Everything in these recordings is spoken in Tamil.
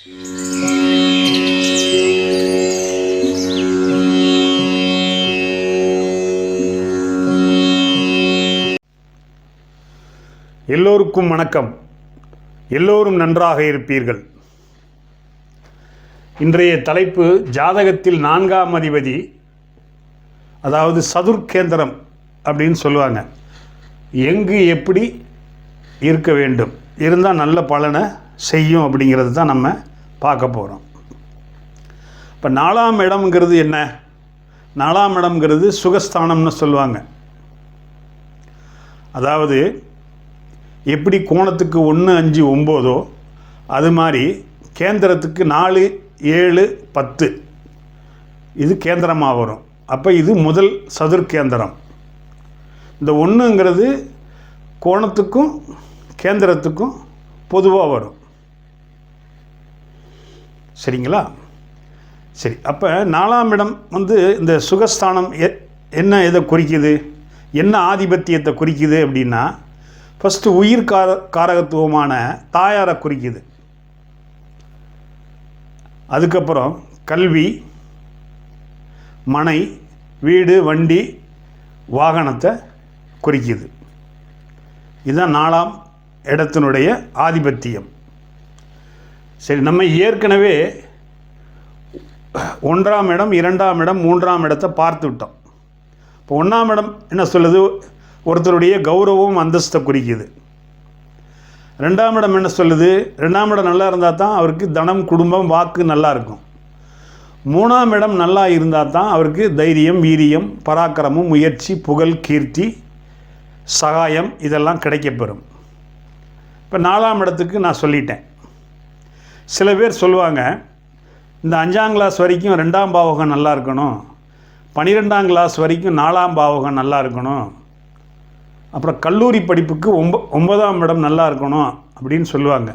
எல்லோருக்கும் வணக்கம். எல்லோரும் நன்றாக இருப்பீர்கள். இன்றைய தலைப்பு ஜாதகத்தில் 4ஆம் அதிபதி, அதாவது சதுர்கேந்திரம் அப்படின்னு சொல்லுவாங்க, எங்கு எப்படி இருக்க வேண்டும், இருந்தால் நல்ல பலனை செய்யும் அப்படிங்கிறது தான் நம்ம பார்க்க போகிறோம். இப்போ 4ஆம் இடம்ங்கிறது என்ன? 4ஆம் இடம்ங்கிறது சுகஸ்தானம்னு சொல்லுவாங்க. அதாவது எப்படி கோணத்துக்கு 1, 5, 9 அது மாதிரி கேந்திரத்துக்கு 4, 7, 10 இது கேந்திரமாக வரும். அப்போ இது முதல் சதுர்கேந்திரம். இந்த 1ங்கிறது கோணத்துக்கும் கேந்திரத்துக்கும் பொதுவாக வரும். சரிங்களா? சரி, அப்போ 4ஆம் இடம் இந்த சுகஸ்தானம் இதை குறிக்குது, என்ன ஆதிபத்தியத்தை குறிக்குது அப்படின்னா, ஃபஸ்ட்டு உயிர் காரகத்துவமான தாயாரை குறிக்குது. அதுக்கப்புறம் கல்வி, மனை, வீடு, வண்டி, வாகனத்தை குறிக்குது. இதுதான் 4ஆம் இடத்தினுடைய ஆதிபத்தியம். சரி, நம்ம ஏற்கனவே 1ஆம் இடம், 2ஆம் இடம், 3ஆம் இடத்தை பார்த்து விட்டோம். இப்போ 1ஆம் இடம் என்ன சொல்லுது? ஒருத்தருடைய கௌரவம், அந்தஸ்தை குறிக்குது. 2ஆம் இடம் என்ன சொல்லுது? 2ஆம் இடம் நல்லா இருந்தால் தான் அவருக்கு தனம், குடும்பம், வாக்கு நல்லா இருக்கும். 3ஆம் இடம் நல்லா இருந்தால் தான் அவருக்கு தைரியம், வீரியம், பராக்கிரமம், முயற்சி, புகழ், கீர்த்தி, சகாயம் இதெல்லாம் கிடைக்கப்பெறும். இப்போ 4ஆம் இடத்துக்கு நான் சொல்லிட்டேன். சில பேர் சொல்லுவாங்க, இந்த 5ஆம் கிளாஸ் வரைக்கும் 2ஆம் பாவகம் நல்லா இருக்கணும், 12ஆம் கிளாஸ் வரைக்கும் 4ஆம் பாவகம் நல்லா இருக்கணும், அப்புறம் கல்லூரி படிப்புக்கு 9ஆம் இடம் நல்லா இருக்கணும் அப்படின்னு சொல்லுவாங்க.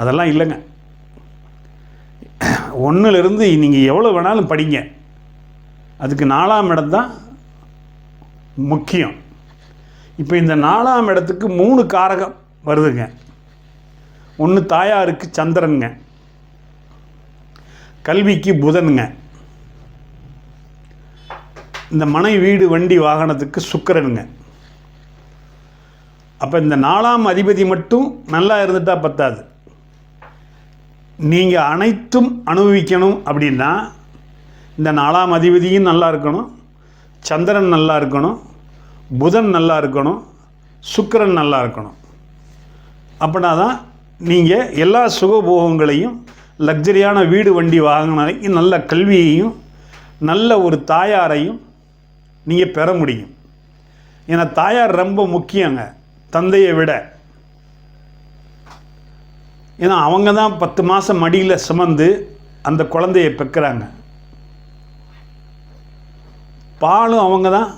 அதெல்லாம் இல்லைங்க. 1லேருந்து நீங்கள் எவ்வளோ வேணாலும் படிங்க, அதுக்கு 4ஆம் இடம் தான் முக்கியம். இப்போ இந்த 4ஆம் இடத்துக்கு 3 காரகம் வருதுங்க. 1 தாயாருக்கு சந்திரனுங்க, கல்விக்கு புதனுங்க, இந்த மனை, வீடு, வண்டி, வாகனத்துக்கு சுக்கிரனுங்க. அப்போ இந்த 4ஆம் அதிபதி மட்டும் நல்லா இருந்துட்டால் பத்தாது. நீங்கள் அனைத்தும் அனுபவிக்கணும் அப்படின்னா இந்த 4ஆம் அதிபதியும் நல்லா இருக்கணும், சந்திரன் நல்லா இருக்கணும், புதன் நல்லா இருக்கணும், சுக்கிரன் நல்லா இருக்கணும். அப்படின்னா தான் நீங்கள் எல்லா சுகபோகங்களையும், லக்ஸரியான வீடு, வண்டி, வாகனங்களையும், நல்ல கல்வியையும், நல்ல ஒரு தாயாரையும் நீங்கள் பெற முடியும். ஏன்னா தாயார் ரொம்ப முக்கியங்க, தந்தையை விட. ஏன்னா அவங்க தான் 10 மாதம் மடியில் சுமந்து அந்த குழந்தையை பெற்கிறாங்க. பாலும் அவங்க தான்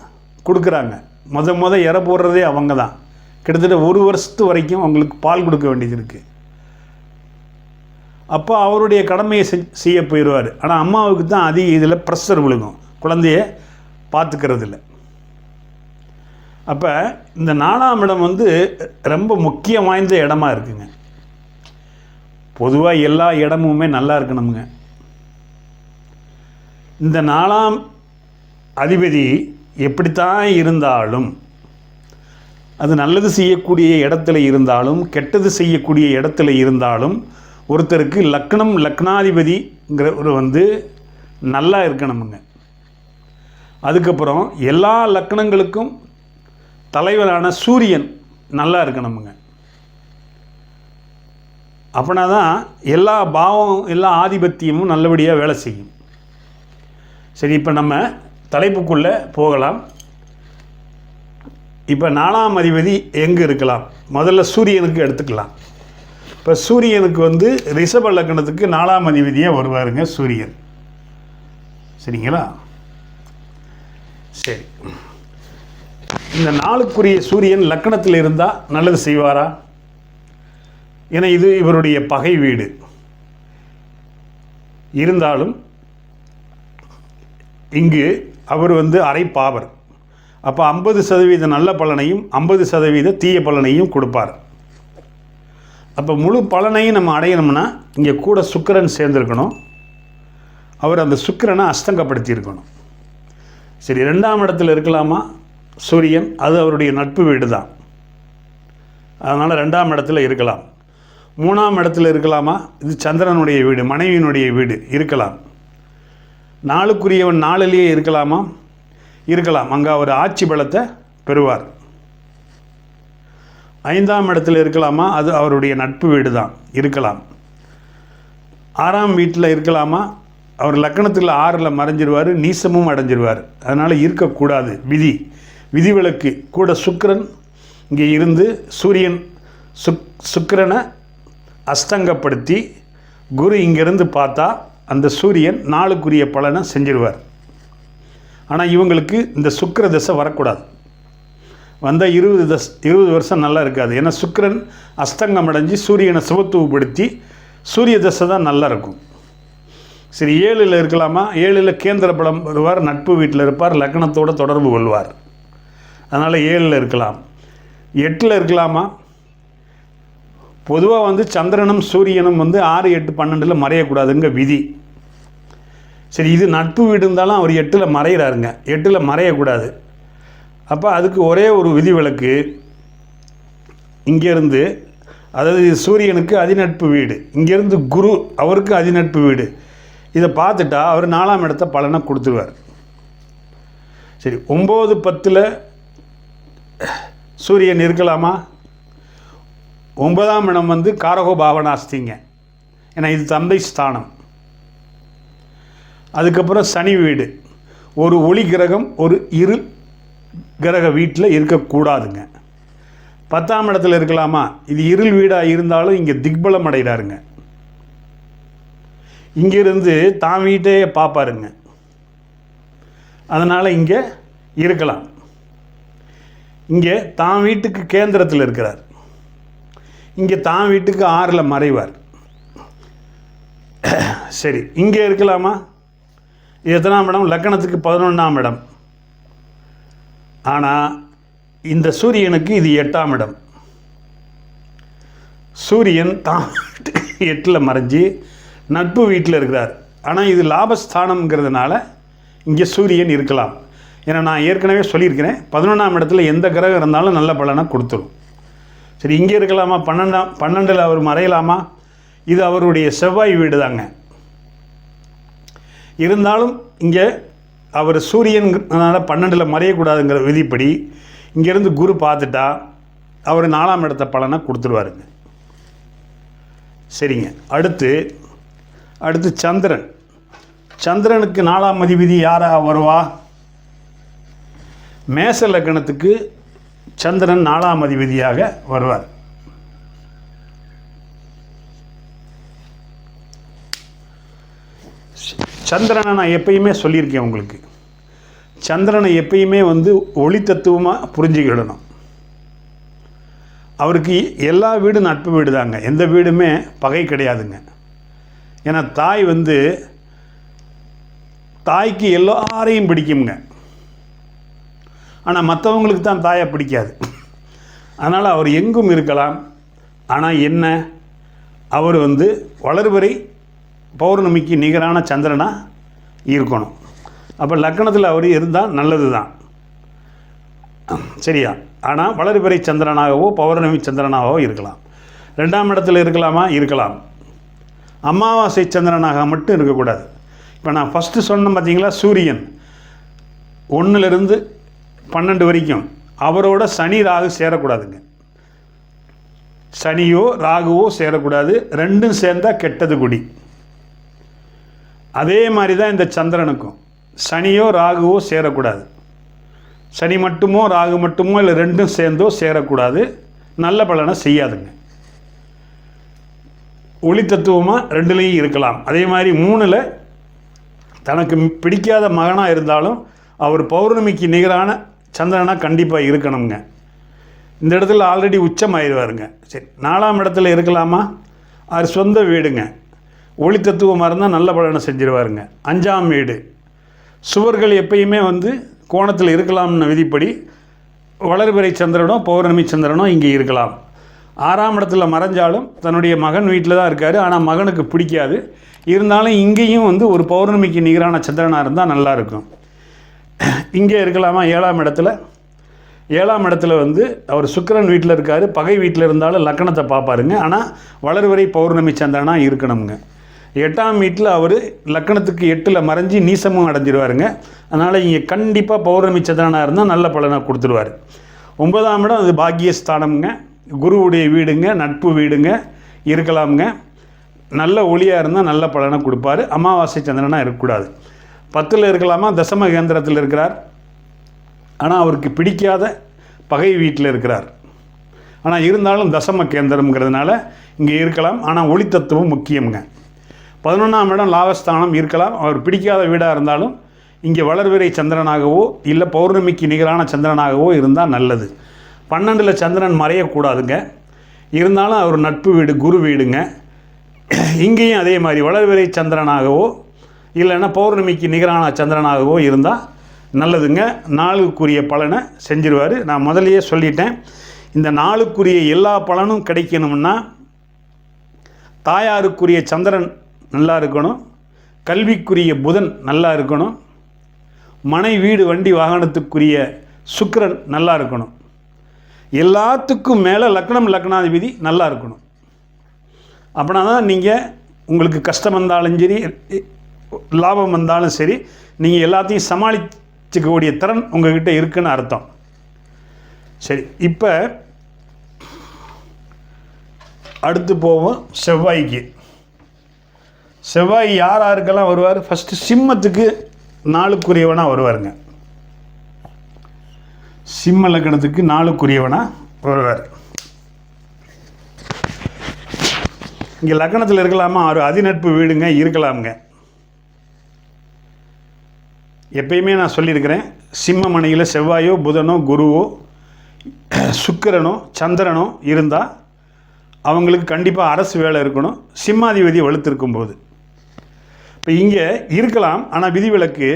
கொடுக்குறாங்க. முத இற போடுறதே அவங்க தான். கிட்டத்தட்ட 1 வருஷத்து வரைக்கும் அவங்களுக்கு பால் கொடுக்க வேண்டியது இருக்குது. அப்போ அவருடைய கடமையை செய்ய போயிடுவார். ஆனால் அம்மாவுக்கு தான் அதிக இதில் ப்ரெஷர் விழுகும், குழந்தைய பார்த்துக்கிறது இல்லை. அப்போ இந்த 4ஆம் இடம் ரொம்ப முக்கியம் வாய்ந்த இடமா இருக்குங்க. பொதுவாக எல்லா இடமுமே நல்லா இருக்கணுங்க. இந்த 4ஆம் அதிபதி எப்படித்தான் இருந்தாலும், அது நல்லது செய்யக்கூடிய இடத்துல இருந்தாலும், கெட்டது செய்யக்கூடிய இடத்துல இருந்தாலும், ஒருத்தருக்கு லக்னம், லக்னாதிபதிங்கிற ஒரு நல்லா இருக்கணுமுங்க. அதுக்கப்புறம் எல்லா லக்னங்களுக்கும் தலைவரான சூரியன் நல்லா இருக்கணுமுங்க. அப்படின்னா தான் எல்லா பாவம், எல்லா ஆதிபத்தியமும் நல்லபடியாக வேலை செய்யும். சரி, இப்போ நம்ம தலைப்புக்குள்ளே போகலாம். இப்போ 4ஆம் அதிபதி எங்கே இருக்கலாம்? முதல்ல சூரியனுக்கு எடுத்துக்கலாம். இப்போ சூரியனுக்கு ரிஷப லக்னத்துக்கு 4ஆம் அதிபதியே வருவாருங்க சூரியன். சரிங்களா? சரி, இந்த நாளுக்குரிய சூரியன் லக்னத்தில் இருந்தால் நல்லது செய்வாரா? ஏன்னா இது இவருடைய பகை வீடு. இருந்தாலும் இங்கு அவர் அரை பாவர். அப்போ 50% நல்ல பலனையும் 50% தீய பலனையும் கொடுப்பார். அப்போ முழு பலனையும் நம்ம அடையணும்னா இங்கே கூட சுக்கிரன் சேர்ந்துருக்கணும். அவர் அந்த சுக்கிரனை அஸ்தங்கப்படுத்தியிருக்கணும். சரி, 2ஆம் இடத்துல இருக்கலாமா சூரியன்? அது அவருடைய நட்பு வீடு தான், அதனால் 2ஆம் இடத்துல இருக்கலாம். 3ஆம் இடத்துல இருக்கலாமா? இது சந்திரனுடைய வீடு, மனைவியினுடைய வீடு, இருக்கலாம். 4க்குரியவன் 4லேயே இருக்கலாமா? இருக்கலாம். அங்கே அவர் ஆட்சி பலத்தை பெறுவார். 5ஆம் இடத்துல இருக்கலாமா? அது அவருடைய நட்பு வீடு தான், இருக்கலாம். 6ஆம் வீட்டில் இருக்கலாமா? அவர் லக்னத்தில் 6ல் மறைஞ்சிருவார், நீசமும் அடைஞ்சிருவார். அதனால் இருக்கக்கூடாது, விதிவிலக்கு. கூட சுக்கிரன் இங்கே இருந்து சூரியன் சுக்கிரனை அஸ்தங்கப்படுத்தி குரு இங்கேருந்து பார்த்தா அந்த சூரியன் 4க்குரிய பலனை செஞ்சிருவார். ஆனால் இவங்களுக்கு இந்த சுக்கிர தசை வரக்கூடாது. வந்தால் 20 வருஷம் நல்லா இருக்காது. ஏன்னா சுக்கிரன் அஸ்தங்கம் அடைஞ்சு சூரியனை சுபத்துவப்படுத்தி சூரிய தசை தான் நல்லா இருக்கும். சரி, 7ல் இருக்கலாமா? 7ல் கேந்திர பலம் வருவார், நட்பு வீட்டில் இருப்பார், லக்னத்தோடு தொடர்பு கொள்வார். அதனால் 7ல் இருக்கலாம். 8ல் இருக்கலாமா? பொதுவாக சந்திரனும் சூரியனும் 6, 8, 12 மறையக்கூடாதுங்க விதி. சரி, இது நட்பு வீடு இருந்தாலும் அவர் 8ல் மறைகிறாருங்க, 8ல் மறையக்கூடாது. அப்போ அதுக்கு ஒரே ஒரு விதிவிலக்கு. இங்கேருந்து, அதாவது சூரியனுக்கு அதிநட்பு வீடு, இங்கேருந்து குரு அவருக்கு அதிநட்பு வீடு, இதை பார்த்துட்டா அவர் 4ஆம் இடத்த பலனை கொடுத்துருவார். சரி, 9, 10ல் சூரியன் இருக்கலாமா? 9ஆம் இடம் காரகோ பாவனாஸ்திங்க, ஏன்னா இது தந்தை ஸ்தானம். அதுக்கப்புறம் சனி வீடு, ஒரு ஒளி கிரகம் ஒரு இருள் கிரக வீட்டில் இருக்கக்கூடாதுங்க. 10ஆம் இடத்துல இருக்கலாமா? இது இருள் வீடாக இருந்தாலும் இங்கே திக்பலம் அடைகிறாருங்க. இங்கிருந்து தான் வீட்டையே பார்ப்பாருங்க, அதனால் இங்கே இருக்கலாம். இங்கே தான் வீட்டுக்கு கேந்திரத்தில் இருக்கிறார், இங்கே தான் வீட்டுக்கு 6ல் மறைவார். சரி, இங்கே இருக்கலாமா? எத்தனாம் இடம்? லக்னத்துக்கு 11ஆம் இடம். ஆனால் இந்த சூரியனுக்கு இது 8ஆம் இடம். சூரியன் தான் 8ல் மறைஞ்சி நட்பு வீட்டில் இருக்கிறார். ஆனால் இது லாபஸ்தானம்ங்கிறதுனால இங்கே சூரியன் இருக்கலாம். ஏன்னா நான் ஏற்கனவே சொல்லியிருக்கிறேன், 11ஆம் இடத்துல எந்த கிரகம் இருந்தாலும் நல்ல பலனை கொடுத்துரும். சரி, இங்கே இருக்கலாமா? 12ல் அவர் மறையலாமா? இது அவருடைய செவ்வாய் வீடு தாங்க. இருந்தாலும் இங்கே அவர் சூரியன்னால் 12ல் மறையக்கூடாதுங்கிற விதிப்படி இங்கேருந்து குரு பார்த்துட்டா அவர் 4ஆம் இடத்த பலனை கொடுத்துருவாருங்க. சரிங்க, அடுத்து சந்திரன். சந்திரனுக்கு 4ஆம் அதிபதி யாராக வருவா? மேச லக்னத்துக்கு சந்திரன் 4ஆம் அதிபதியாக வருவார். சந்திரனை நான் எப்பயுமே சொல்லியிருக்கேன் உங்களுக்கு, சந்திரனை எப்பயுமே ஒளி தத்துவமாக புரிஞ்சுக்கிடணும். அவருக்கு எல்லா வீடும் நட்பு வீடு தாங்க, எந்த வீடுமே பகை கிடையாதுங்க. ஏன்னா தாய்க்கு எல்லாரையும் பிடிக்குங்க, ஆனால் மற்றவங்களுக்கு தான் தாயை பிடிக்காது. அதனால் அவர் எங்கும் இருக்கலாம். ஆனால் என்ன, அவர் வளர்வரை பௌர்ணமிக்கு நிகரான சந்திரனாக இருக்கணும். அப்போ லக்னத்தில் அவர் இருந்தால் நல்லது தான், சரியா? ஆனால் வளர்பிறை சந்திரனாகவோ பௌர்ணமி சந்திரனாகவோ இருக்கலாம். 2ஆம் இடத்துல இருக்கலாமா? இருக்கலாம். அமாவாசை சந்திரனாக மட்டும் இருக்கக்கூடாது. இப்போ நான் ஃபஸ்ட்டு சொன்னேன் பார்த்தீங்களா, சூரியன் 1லிருந்து 12 வரைக்கும் அவரோட சனி ராகு சேரக்கூடாதுங்க. சனியோ ராகுவோ சேரக்கூடாது, ரெண்டும் சேர்ந்தால் கெட்டது குடி. அதே மாதிரி தான் இந்த சந்திரனுக்கும் சனியோ ராகுவோ சேரக்கூடாது. சனி மட்டுமோ ராகு மட்டுமோ இல்லை ரெண்டும் சேர்ந்தோ சேரக்கூடாது, நல்ல பலனை செய்யாதுங்க. ஒளி தத்துவமாக 2லேயும் இருக்கலாம். அதே மாதிரி 3ல் தனக்கு பிடிக்காத மகனாக இருந்தாலும் அவர் பௌர்ணமிக்கு நிகரான சந்திரனாக கண்டிப்பாக இருக்கணுங்க. இந்த இடத்துல ஆல்ரெடி உச்சமாயிருவாருங்க. சரி, 4ஆம் இடத்துல இருக்கலாமா? அவர் சொந்த வீடுங்க, ஒளி தத்துவமாக இருந்தால் நல்ல பலனை செஞ்சிருவாருங்க. 5ஆம் வீடு, சுவர்கள் எப்பயுமே கோணத்தில் இருக்கலாம்னு விதிப்படி வளர்பிறை சந்திரனோ பௌர்ணமி சந்திரனோ இங்கே இருக்கலாம். 6ஆம் இடத்துல மறைஞ்சாலும் தன்னுடைய மகன் வீட்டில் தான் இருக்கார். ஆனால் மகனுக்கு பிடிக்காது. இருந்தாலும் இங்கேயும் வந்து ஒரு பௌர்ணமிக்கு நிகரான சந்திரனாக இருந்தால் நல்லாயிருக்கும். இங்கே இருக்கலாமா 7ஆம் இடத்துல? 7ஆம் இடத்துல வந்து அவர் சுக்கிரன் வீட்டில் இருக்கார். பகை வீட்டில் இருந்தாலும் லக்கணத்தை பார்ப்பாருங்க. ஆனால் வளர்வரை பௌர்ணமி சந்திரனாக இருக்கணுங்க. 8ஆம் வீட்டில் அவர் லக்கணத்துக்கு 8ல் மறைஞ்சி நீசமும் அடைஞ்சிருவாருங்க. அதனால் இங்கே கண்டிப்பாக பௌர்ணமி சந்திரனாக இருந்தால் நல்ல பலனை கொடுத்துருவார். 9ஆம் இடம் அது பாக்கியஸ்தானம்ங்க, குருவுடைய வீடுங்க, நட்பு வீடுங்க இருக்கலாமுங்க. நல்ல ஒளியாக இருந்தால் நல்ல பலனை கொடுப்பார். அமாவாசை சந்திரனாக இருக்கக்கூடாது. 10ல் இருக்கலாமா? தசம கேந்திரத்தில் இருக்கிறார். ஆனால் அவருக்கு பிடிக்காத பகை வீட்டில் இருக்கிறார். ஆனால் இருந்தாலும் தசம கேந்திரம்ங்கிறதுனால இங்கே இருக்கலாம். ஆனால் ஒளி தத்துவம் முக்கியம்ங்க. 11ஆம் இடம் லாபஸ்தானம் இருக்கலாம். அவர் பிடிக்காத வீடாக இருந்தாலும் இங்கே வளர்விரை சந்திரனாகவோ இல்லை பௌர்ணமிக்கு நிகரான சந்திரனாகவோ இருந்தால் நல்லது. 12ல் சந்திரன் மறையக்கூடாதுங்க. இருந்தாலும் அவர் நட்பு வீடு, குரு வீடுங்க. இங்கேயும் அதே மாதிரி வளர்விரை சந்திரனாகவோ இல்லைன்னா பௌர்ணமிக்கு நிகரான சந்திரனாகவோ இருந்தால் நல்லதுங்க. நாளுக்குரிய பலனை செஞ்சிருவார். நான் முதலையே சொல்லிட்டேன், இந்த நாளுக்குரிய எல்லா பலனும் கிடைக்கணும்னா தாயாருக்குரிய சந்திரன் நல்லா இருக்கணும், கல்விக்குரிய புதன் நல்லா இருக்கணும், மனை வீடு வண்டி வாகனத்துக்குரிய சுக்கிரன் நல்லா இருக்கணும். எல்லாத்துக்கும் மேலே லக்னாதிபதி நல்லா இருக்கணும். அப்படின்னா தான் நீங்கள் உங்களுக்கு கஷ்டம் வந்தாலும் சரி, லாபம் வந்தாலும் சரி, நீங்கள் எல்லாத்தையும் சமாளிச்சுக்கக்கூடிய திறன் உங்கள்கிட்ட இருக்குன்னு அர்த்தம். சரி, இப்போ அடுத்து போவோம் செவ்வாய்க்கு. செவ்வாய் யார் யாருக்கெல்லாம் வருவார்? ஃபஸ்ட்டு சிம்மத்துக்கு நாளுக்குரியவனாக வருவாருங்க. சிம்ம லக்கணத்துக்கு நாளுக்குரியவனாக வருவார். இங்கே லக்கணத்தில் இருக்கலாமா? ஒரு அதிநட்பு வீடுங்க இருக்கலாமுங்க. எப்பயுமே நான் சொல்லியிருக்கிறேன், சிம்ம மனையில் செவ்வாயோ புதனோ குருவோ சுக்கிரனோ சந்திரனோ இருந்தால் அவங்களுக்கு கண்டிப்பாக அரசு வேலை இருக்கணும், சிம்மாதிபதி வலுத்திருக்கும் போது. இப்போ இங்கே இருக்கலாம். ஆனால் விதிவிலக்கு,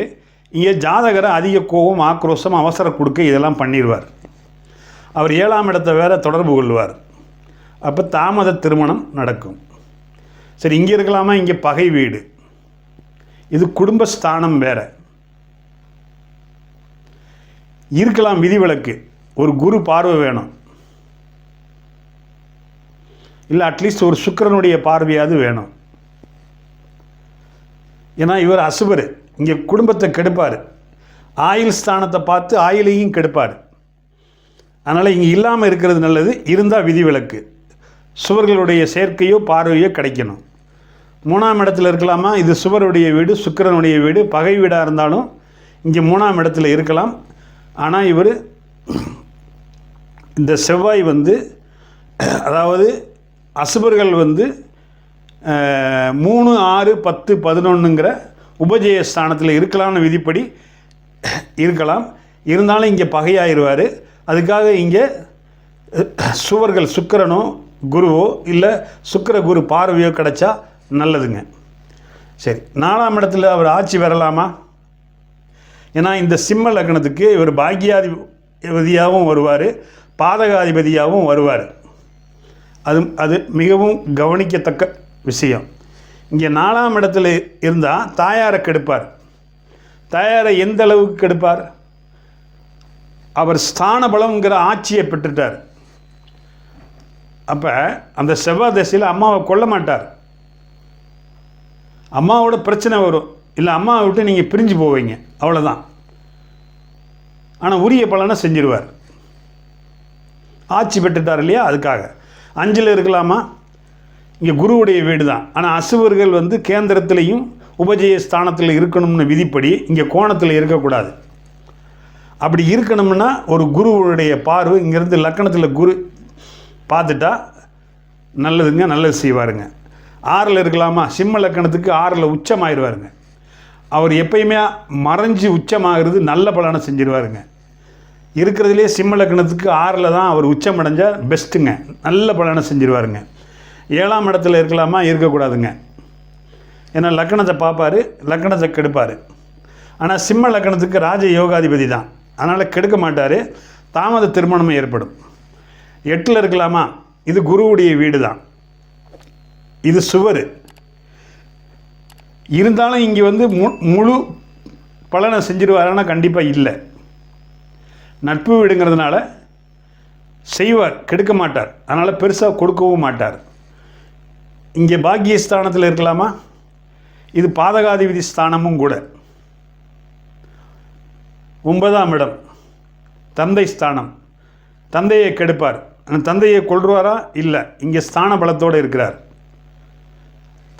இங்கே ஜாதகரை அதிக கோபம், ஆக்ரோஷம், அவசர கொடுக்க இதெல்லாம் பண்ணிடுவார். அவர் 7ஆம் இடத்தை வேற தொடர்பு கொள்வார். அப்போ தாமத திருமணம் நடக்கும். சரி, இங்கே இருக்கலாமா? இங்கே பகை வீடு, இது குடும்பஸ்தானம் வேற இருக்கலாம். விதிவிலக்கு, ஒரு குரு பார்வை வேணும், இல்லை அட்லீஸ்ட் ஒரு சுக்கிரனுடைய பார்வையாவது வேணும். ஏன்னா இவர் அசுபர், இங்கே குடும்பத்தை கெடுப்பார். ஆயுள் ஸ்தானத்தை பார்த்து ஆயுளையும் கெடுப்பார். அதனால் இங்கே இல்லாமல் இருக்கிறது நல்லது. இருந்தால் விதிவிலக்கு, சுவர்களுடைய சேர்க்கையோ பார்வையோ கிடைக்கணும். 3ஆம் இடத்துல இருக்கலாமா? இது சுவருடைய வீடு, சுக்கிரனுடைய வீடு. பகை வீடாக இருந்தாலும் இங்கே 3ஆம் இடத்துல இருக்கலாம். ஆனால் இவர் இந்த செவ்வாய் வந்து, அதாவது அசுபர்கள் வந்து 3, 6, 10, 11ங்கிற உபஜயஸ்தானத்தில் இருக்கலாம்னு விதிப்படி இருக்கலாம். இருந்தாலும் இங்கே பகையாயிருவார். அதுக்காக இங்கே சுவர்கள் சுக்கிரனோ குருவோ இல்லை சுக்கிர குரு பார்வையோ கிடைச்சா நல்லதுங்க. சரி, 4ஆம் இடத்துல அவர் ஆட்சி வரலாமா? ஏன்னா இந்த சிம்ம லக்னத்துக்கு இவர் பாக்கியாதிபதியாகவும் வருவார், பாதகாதிபதியாகவும் வருவார். அது மிகவும் கவனிக்கத்தக்க விஷயம். இங்கே 4ஆம் இடத்துல இருந்தால் தாயாரை கெடுப்பார். தாயாரை எந்த அளவுக்கு கெடுப்பார்? அவர் ஸ்தான பலம்ங்கிற ஆட்சியை பெற்றுட்டார். அப்போ அந்த செவ்வாய் தசையில் அம்மாவை கொல்ல மாட்டார். அம்மாவோட பிரச்சனை வரும், இல்லை அம்மாவை விட்டு நீங்கள் பிரிஞ்சு போவீங்க, அவ்வளோதான். ஆனால் உரிய பலனை செஞ்சிருவார். ஆட்சி பெற்றுட்டார் இல்லையா? அதுக்காக 5ல் இருக்கலாமா? இங்கே குருவுடைய வீடு தான். ஆனால் அசுவர்கள் வந்து கேந்திரத்திலையும் உபஜய ஸ்தானத்தில் இருக்கணும்னு விதிப்படி இங்கே கோணத்தில் இருக்கக்கூடாது. அப்படி இருக்கணும்னா ஒரு குருவுடைய பார்வை இங்கேருந்து லக்கணத்தில் குரு பார்த்துட்டா நல்லதுங்க, நல்லது செய்வாருங்க. 6ல் இருக்கலாமா? சிம்ம லக்கணத்துக்கு 6ல் உச்சமாகிடுவாருங்க. அவர் எப்பயுமே மறைஞ்சு உச்சமாகிறது நல்ல பலனை செஞ்சிருவாருங்க. இருக்கிறதுலே சிம்ம லக்கணத்துக்கு 6ல் தான் அவர் உச்சம் அடைஞ்சால் பெஸ்ட்டுங்க, நல்ல பலனை செஞ்சிருவாருங்க. 7ஆம் இடத்துல இருக்கலாமா? இருக்கக்கூடாதுங்க. ஏன்னா லக்கணத்தை பார்ப்பார், லக்கணத்தை கெடுப்பார். ஆனால் சிம்ம லக்கணத்துக்கு ராஜ யோகாதிபதி தான், அதனால் கெடுக்க மாட்டார். தாமத திருமணம் ஏற்படும். 8ல் இருக்கலாமா? இது குருவுடைய வீடு தான், இது சுவர். இருந்தாலும் இங்கே வந்து முழு பலனை செஞ்சிருவாருன்னா கண்டிப்பாக இல்லை. நட்பு வீடுங்கிறதுனால செய்வார், கெடுக்க மாட்டார், அதனால் பெருசாக கொடுக்கவும் மாட்டார். இங்கே பாக்கியஸ்தானத்தில் இருக்கலாமா? இது பாதகாதிபதி ஸ்தானமும் கூட. 9ஆம் இடம் தந்தை ஸ்தானம், தந்தையை கெடுப்பார். தந்தையை கொள்வாரா? இல்லை, இங்கே ஸ்தான பலத்தோடு இருக்கிறார்.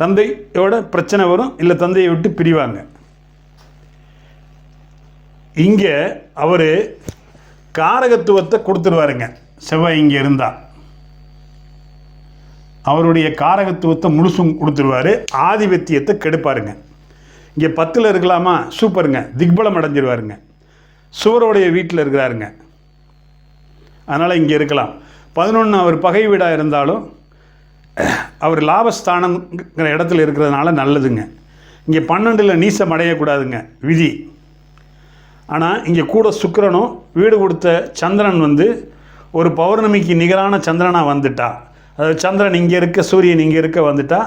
தந்தையோட பிரச்சனை வரும், இல்லை தந்தையை விட்டு பிரிவாங்க. இங்கே அவர் காரகத்துவத்தை கொடுத்துருவாருங்க. செவ்வாய் இங்கே இருந்தால் அவருடைய காரகத்துவத்தை முழுசும் கொடுத்துருவார், ஆதிபத்தியத்தை கெடுப்பாருங்க. இங்கே 10ல் இருக்கலாமா? சூப்பருங்க, திக்பலம் அடைஞ்சிருவாருங்க. சுவரோடைய வீட்டில் இருக்கிறாருங்க, அதனால் இங்கே இருக்கலாம். 11 அவர் பகை வீடாக இருந்தாலும் அவர் லாபஸ்தானங்கிற இடத்துல இருக்கிறதுனால நல்லதுங்க. இங்கே 12ல் நீசம் அடையக்கூடாதுங்க, விதி. ஆனால் இங்கே கூட சுக்கிரனும் வீடு கொடுத்த சந்திரன் வந்து ஒரு பௌர்ணமிக்கு நிகரான சந்திரனாக வந்துட்டா, அதாவது சந்திரன் இங்கே இருக்க சூரியன் இங்கே இருக்க வந்துட்டா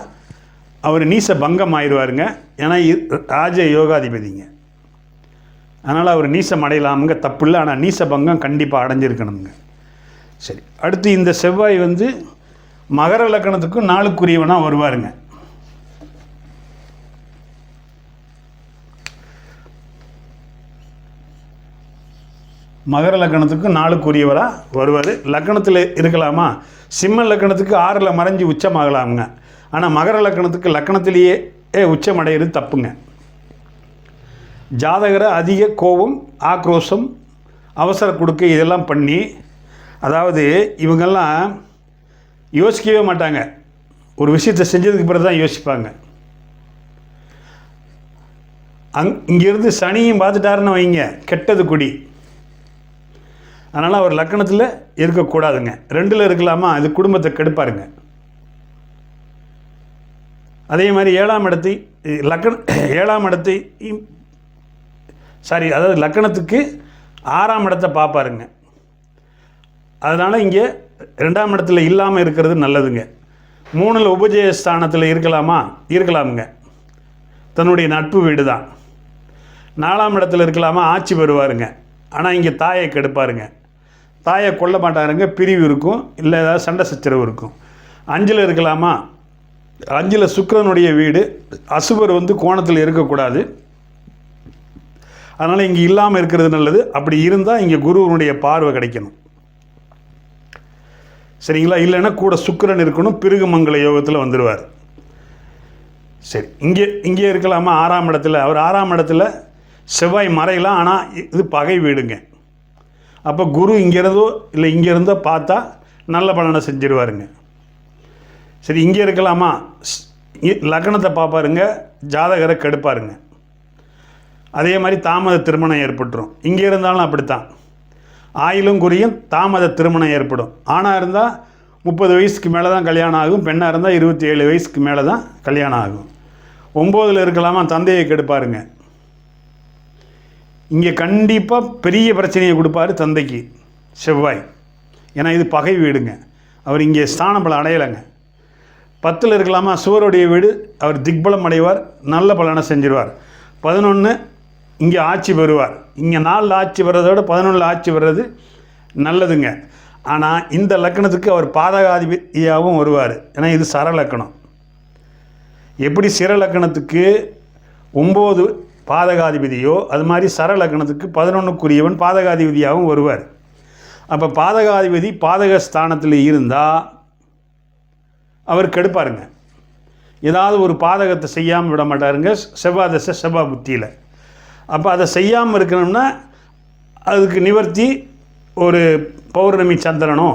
அவர் நீச பங்கம் ஆயிடுவாருங்க. ஏன்னா ராஜ யோகாதிபதிங்க, அதனால் அவர் நீசம் அடையலாமுங்க, தப்பு இல்லை. ஆனால் நீச பங்கம் கண்டிப்பாக அடைஞ்சிருக்கணுங்க. சரி, அடுத்து இந்த செவ்வாய் வந்து மகர லக்கணத்துக்கும் 4க்குரியவனாக வருவாருங்க. மகர லக்கணத்துக்கு 4க்குரியவராக வருவார். லக்கணத்தில் இருக்கலாமா? சிம்ம லக்கணத்துக்கு 6ல் மறைஞ்சி உச்சமாகலாமுங்க. ஆனால் மகர லக்கணத்துக்கு லக்கணத்திலேயே உச்சம் அடையிறது தப்புங்க. ஜாதகரை அதிக கோபம், ஆக்ரோஷம், அவசர கொடுக்க இதெல்லாம் பண்ணி, அதாவது இவங்கெல்லாம் யோசிக்கவே மாட்டாங்க. ஒரு விஷயத்தை செஞ்சதுக்கு பிறகு தான் யோசிப்பாங்க. இங்கேருந்து சனியும் பார்த்துட்டாருன்னு வைங்க, கெட்டது குடி. அதனால் அவர் லக்கணத்தில் இருக்கக்கூடாதுங்க. 2ல் இருக்கலாமா? அது குடும்பத்தை கெடுப்பாருங்க. அதே மாதிரி 7ஆம் இடத்தை அதாவது லக்கணத்துக்கு 6ஆம் இடத்தை பார்ப்பாருங்க. அதனால் இங்கே 2ஆம் இடத்துல இல்லாமல் இருக்கிறது நல்லதுங்க. 3ல் உபஜயஸ்தானத்தில் இருக்கலாமுங்க, தன்னுடைய நட்பு வீடு தான். 4ஆம் இடத்துல இருக்கலாமா? ஆட்சி பெறுவாருங்க. ஆனால் இங்கே தாயை கெடுப்பாருங்க. தாயை கொல்ல மாட்டாருங்க, பிரிவு இருக்கும், இல்லை ஏதாவது சண்டை சச்சரவு இருக்கும். 5ல் இருக்கலாமா? 5ல் சுக்கிரனுடைய வீடு, அசுபர் வந்து கோணத்தில் இருக்கக்கூடாது, அதனால் இங்கே இல்லாமல் இருக்கிறது நல்லது. அப்படி இருந்தால் இங்கே குருவனுடைய பார்வை கிடைக்கணும், சரிங்களா? இல்லைன்னா கூட சுக்கிரன் இருக்கணும், பிருகு மங்கள யோகத்தில் வந்துடுவார். சரி, இங்கே இருக்கலாமா? 6ஆம் இடத்துல. அவர் 6ஆம் இடத்துல செவ்வாய் மறையலாம், ஆனால் இது பகை வீடுங்க. அப்போ குரு இங்கேருந்தோ இல்லை இங்கேருந்தோ பார்த்தா நல்ல பலனை செஞ்சிருவாருங்க. சரி, இங்கே இருக்கலாமா? லக்னத்தை பார்ப்பாருங்க, ஜாதகரை கெடுப்பாருங்க. அதே மாதிரி தாமத திருமணம் ஏற்பட்டுரும். இங்கே இருந்தாலும் அப்படித்தான், ஆயிலும் குறியும் தாமத திருமணம் ஏற்படும். ஆணாக இருந்தால் 30 வயசுக்கு மேலே தான் கல்யாணம் ஆகும், பெண்ணாக இருந்தால் 27 வயசுக்கு மேலே தான் கல்யாணம் ஆகும். 9ல் இருக்கலாமா? தந்தையை கெடுப்பாருங்க. இங்கே கண்டிப்பாக பெரிய பிரச்சனையை கொடுப்பாரு தந்தைக்கு செவ்வாய், ஏன்னா இது பகை வீடுங்க. அவர் இங்கே ஸ்தானபலம் அடையலைங்க. 10ல் இருக்கலாமா? சுவருடைய வீடு, அவர் திக்பலம் அடைவார், நல்ல பலனை செஞ்சிருவார். 11 இங்கே ஆட்சி பெறுவார். இங்கே 4ல் ஆட்சி வர்றதோட 11ல் ஆட்சி வர்றது நல்லதுங்க. ஆனால் இந்த லக்கணத்துக்கு அவர் பாதகாதிபதியாகவும் வருவார், ஏன்னா இது சர லக்கணம். எப்படி சிற லக்கணத்துக்கு 9 பாதகாதிபதியோ அது மாதிரி சர லக்கணத்துக்கு 11க்குரியவன் பாதகாதிபதியாகவும் வருவார். அப்போ பாதகாதிபதி பாதகஸ்தானத்தில் இருந்தால் அவர் கெடுப்பாருங்க. ஏதாவது ஒரு பாதகத்தை செய்யாமல் விட மாட்டாருங்க செவ்வாய் தசை செவ்வாய் புத்தியில். அப்போ அதை செய்யாமல் இருக்கணும்னா அதுக்கு நிவர்த்தி ஒரு பௌர்ணமி சந்திரனோ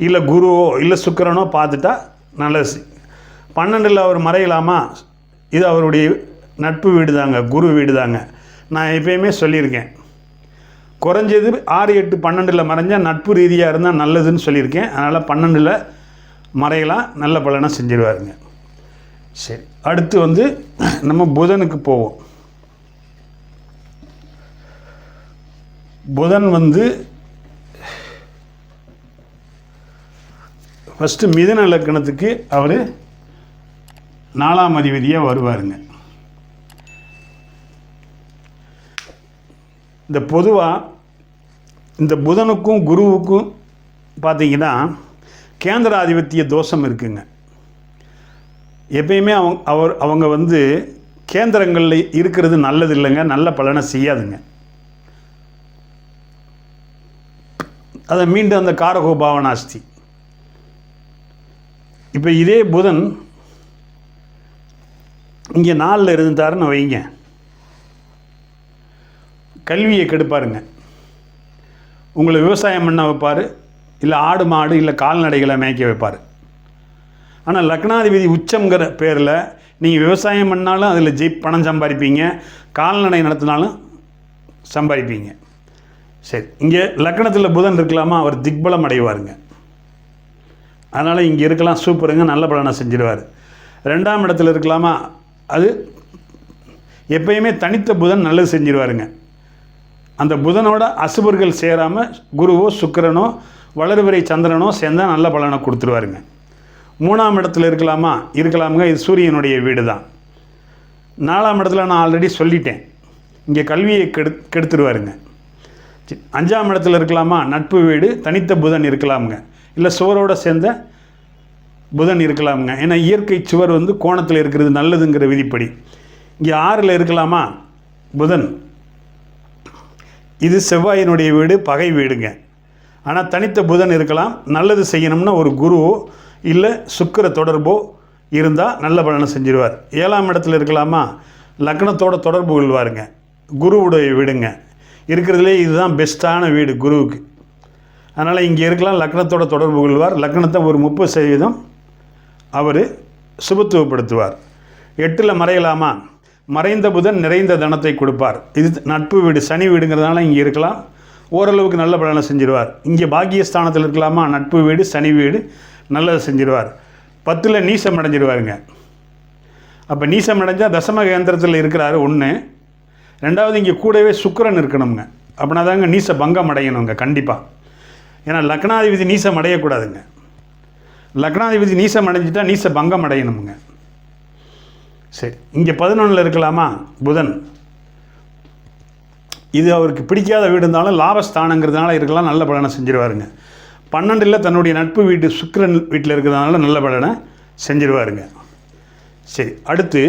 இல்லை குருவோ இல்லை சுக்கிரனோ பார்த்துட்டா நல்லது. 12ல் அவர் மறையலாமா? இது அவருடைய நட்பு வீடு தாங்க, குரு வீடு தாங்க. நான் எப்பயுமே சொல்லியிருக்கேன், குறைஞ்சது 6, 8, 12ல் மறைஞ்சால் நட்பு ரீதியாக இருந்தால் நல்லதுன்னு சொல்லியிருக்கேன். அதனால் 12ல் மறையலாம், நல்ல பலனை செஞ்சிருவாருங்க. சரி, அடுத்து வந்து நம்ம புதனுக்கு போவோம். புதன் வந்து ஃபஸ்ட்டு மிதுன லக்கணத்துக்கு அவர் 4ஆம் அதிபதியாக வருவாருங்க. இந்த பொதுவாக இந்த புதனுக்கும் குருவுக்கும் பார்த்திங்கன்னா கேந்திராதிபத்திய தோஷம் இருக்குங்க. எப்பயுமே அவங்க வந்து கேந்திரங்களில் இருக்கிறது நல்லது இல்லைங்க, நல்ல பலனை செய்யாதுங்க. அதை மீண்டும் அந்த காரகோபாவனாஸ்தி. இப்போ இதே புதன் இங்கே 4ல் இருந்தாருன்னு வைங்க, கல்வியை கெடுப்பாருங்க. உங்களை விவசாயம் பண்ண வைப்பார், இல்லை ஆடு மாடு இல்லை கால்நடைகளை மேய்க்க வைப்பார். ஆனால் லக்னாதிபதி உச்சங்கிற பேரில் நீங்கள் விவசாயம் பண்ணாலும் அதில் பணம் சம்பாதிப்பீங்க, கால்நடை நடத்தினாலும் சம்பாதிப்பீங்க. சரி, இங்கே லக்னத்தில் புதன் இருக்கலாமா, அவர் திக்பலம் அடைவாருங்க. அதனால் இங்கே இருக்கலாம், சூப்பருங்க, நல்ல பலனை செஞ்சிடுவார். 2ஆம் இடத்துல இருக்கலாமா, அது எப்பயுமே தனித்த புதன் நல்லது செஞ்சிடுவாருங்க. அந்த புதனோட அசுபர்கள் சேராமல் குருவோ சுக்கிரனோ வளர்விரை சந்திரனோ சேர்ந்தால் நல்ல பலனை கொடுத்துருவாருங்க. 3ஆம் இடத்துல இருக்கலாமுங்க, இது சூரியனுடைய வீடு தான். 4ஆம் இடத்துல நான் ஆல்ரெடி சொல்லிட்டேன், இங்கே கல்வியை கெடுத்துருவாருங்க. 5ஆம் இடத்துல இருக்கலாமா, நட்பு வீடு, தனித்த புதன் இருக்கலாமுங்க, இல்லை சுவரோடு சேர்ந்த புதன் இருக்கலாமுங்க. ஏன்னா இயற்கை சுவர் வந்து கோணத்தில் இருக்கிறது நல்லதுங்கிற விதிப்படி. இங்கே 6ல் இருக்கலாமா புதன், இது செவ்வாயினுடைய வீடு, பகை வீடுங்க. ஆனால் தனித்த புதன் இருக்கலாம். நல்லது செய்யணும்னா ஒரு குருவோ இல்லை சுக்கிர தொடர்போ இருந்தால் நல்ல பலனை செஞ்சிருவார். 7ஆம் இடத்துல இருக்கலாமா, லக்னத்தோட தொடர்பு கொள்வாருங்க, குருவுடைய வீடுங்க. இருக்கிறதுலே இதுதான் பெஸ்ட்டான வீடு குருவுக்கு. அதனால் இங்கே இருக்கலாம், லக்னத்தோட தொடர்பு கொள்வார். லக்னத்தை ஒரு 30% அவர் சுபத்துவப்படுத்துவார். 8ல் மறையலாமா, மறைந்த புதன் நிறைந்த தனத்தை கொடுப்பார். இது நட்பு வீடு, சனி வீடுங்கிறதுனால இங்கே இருக்கலாம், ஓரளவுக்கு நல்ல பலனை செஞ்சிருவார். இங்கே பாக்கியஸ்தானத்தில் இருக்கலாமா, நட்பு வீடு, சனி வீடு, நல்லதை செஞ்சிருவார். 10ல் நீசம் அடைஞ்சிருவாருங்க. அப்போ நீசம் அடைஞ்சால் தசம கேந்திரத்தில் இருக்கிறாரு ஒன்று. 2வது இங்கே கூடவே சுக்கிரன் இருக்கணுங்க. அப்படின்னா தாங்க நீச பங்கம் அடையணுங்க கண்டிப்பாக. ஏன்னா லக்னாதிபதி நீசம் அடையக்கூடாதுங்க. லக்னாதிபதி நீசம் அடைஞ்சிட்டா நீச பங்கம் அடையணுங்க. சரி, இங்கே 11ல் இருக்கலாமா புதன், இது அவருக்கு பிடிக்காத வீடு இருந்தாலும் லாபஸ்தானங்கிறதுனால இருக்கலாம், நல்ல பலனை செஞ்சிருவாருங்க. 12ல் தன்னுடைய நட்பு வீட்டு சுக்கிரன் வீட்டில் இருக்கிறதுனால நல்ல பலனை செஞ்சிருவாருங்க. சரி, அடுத்து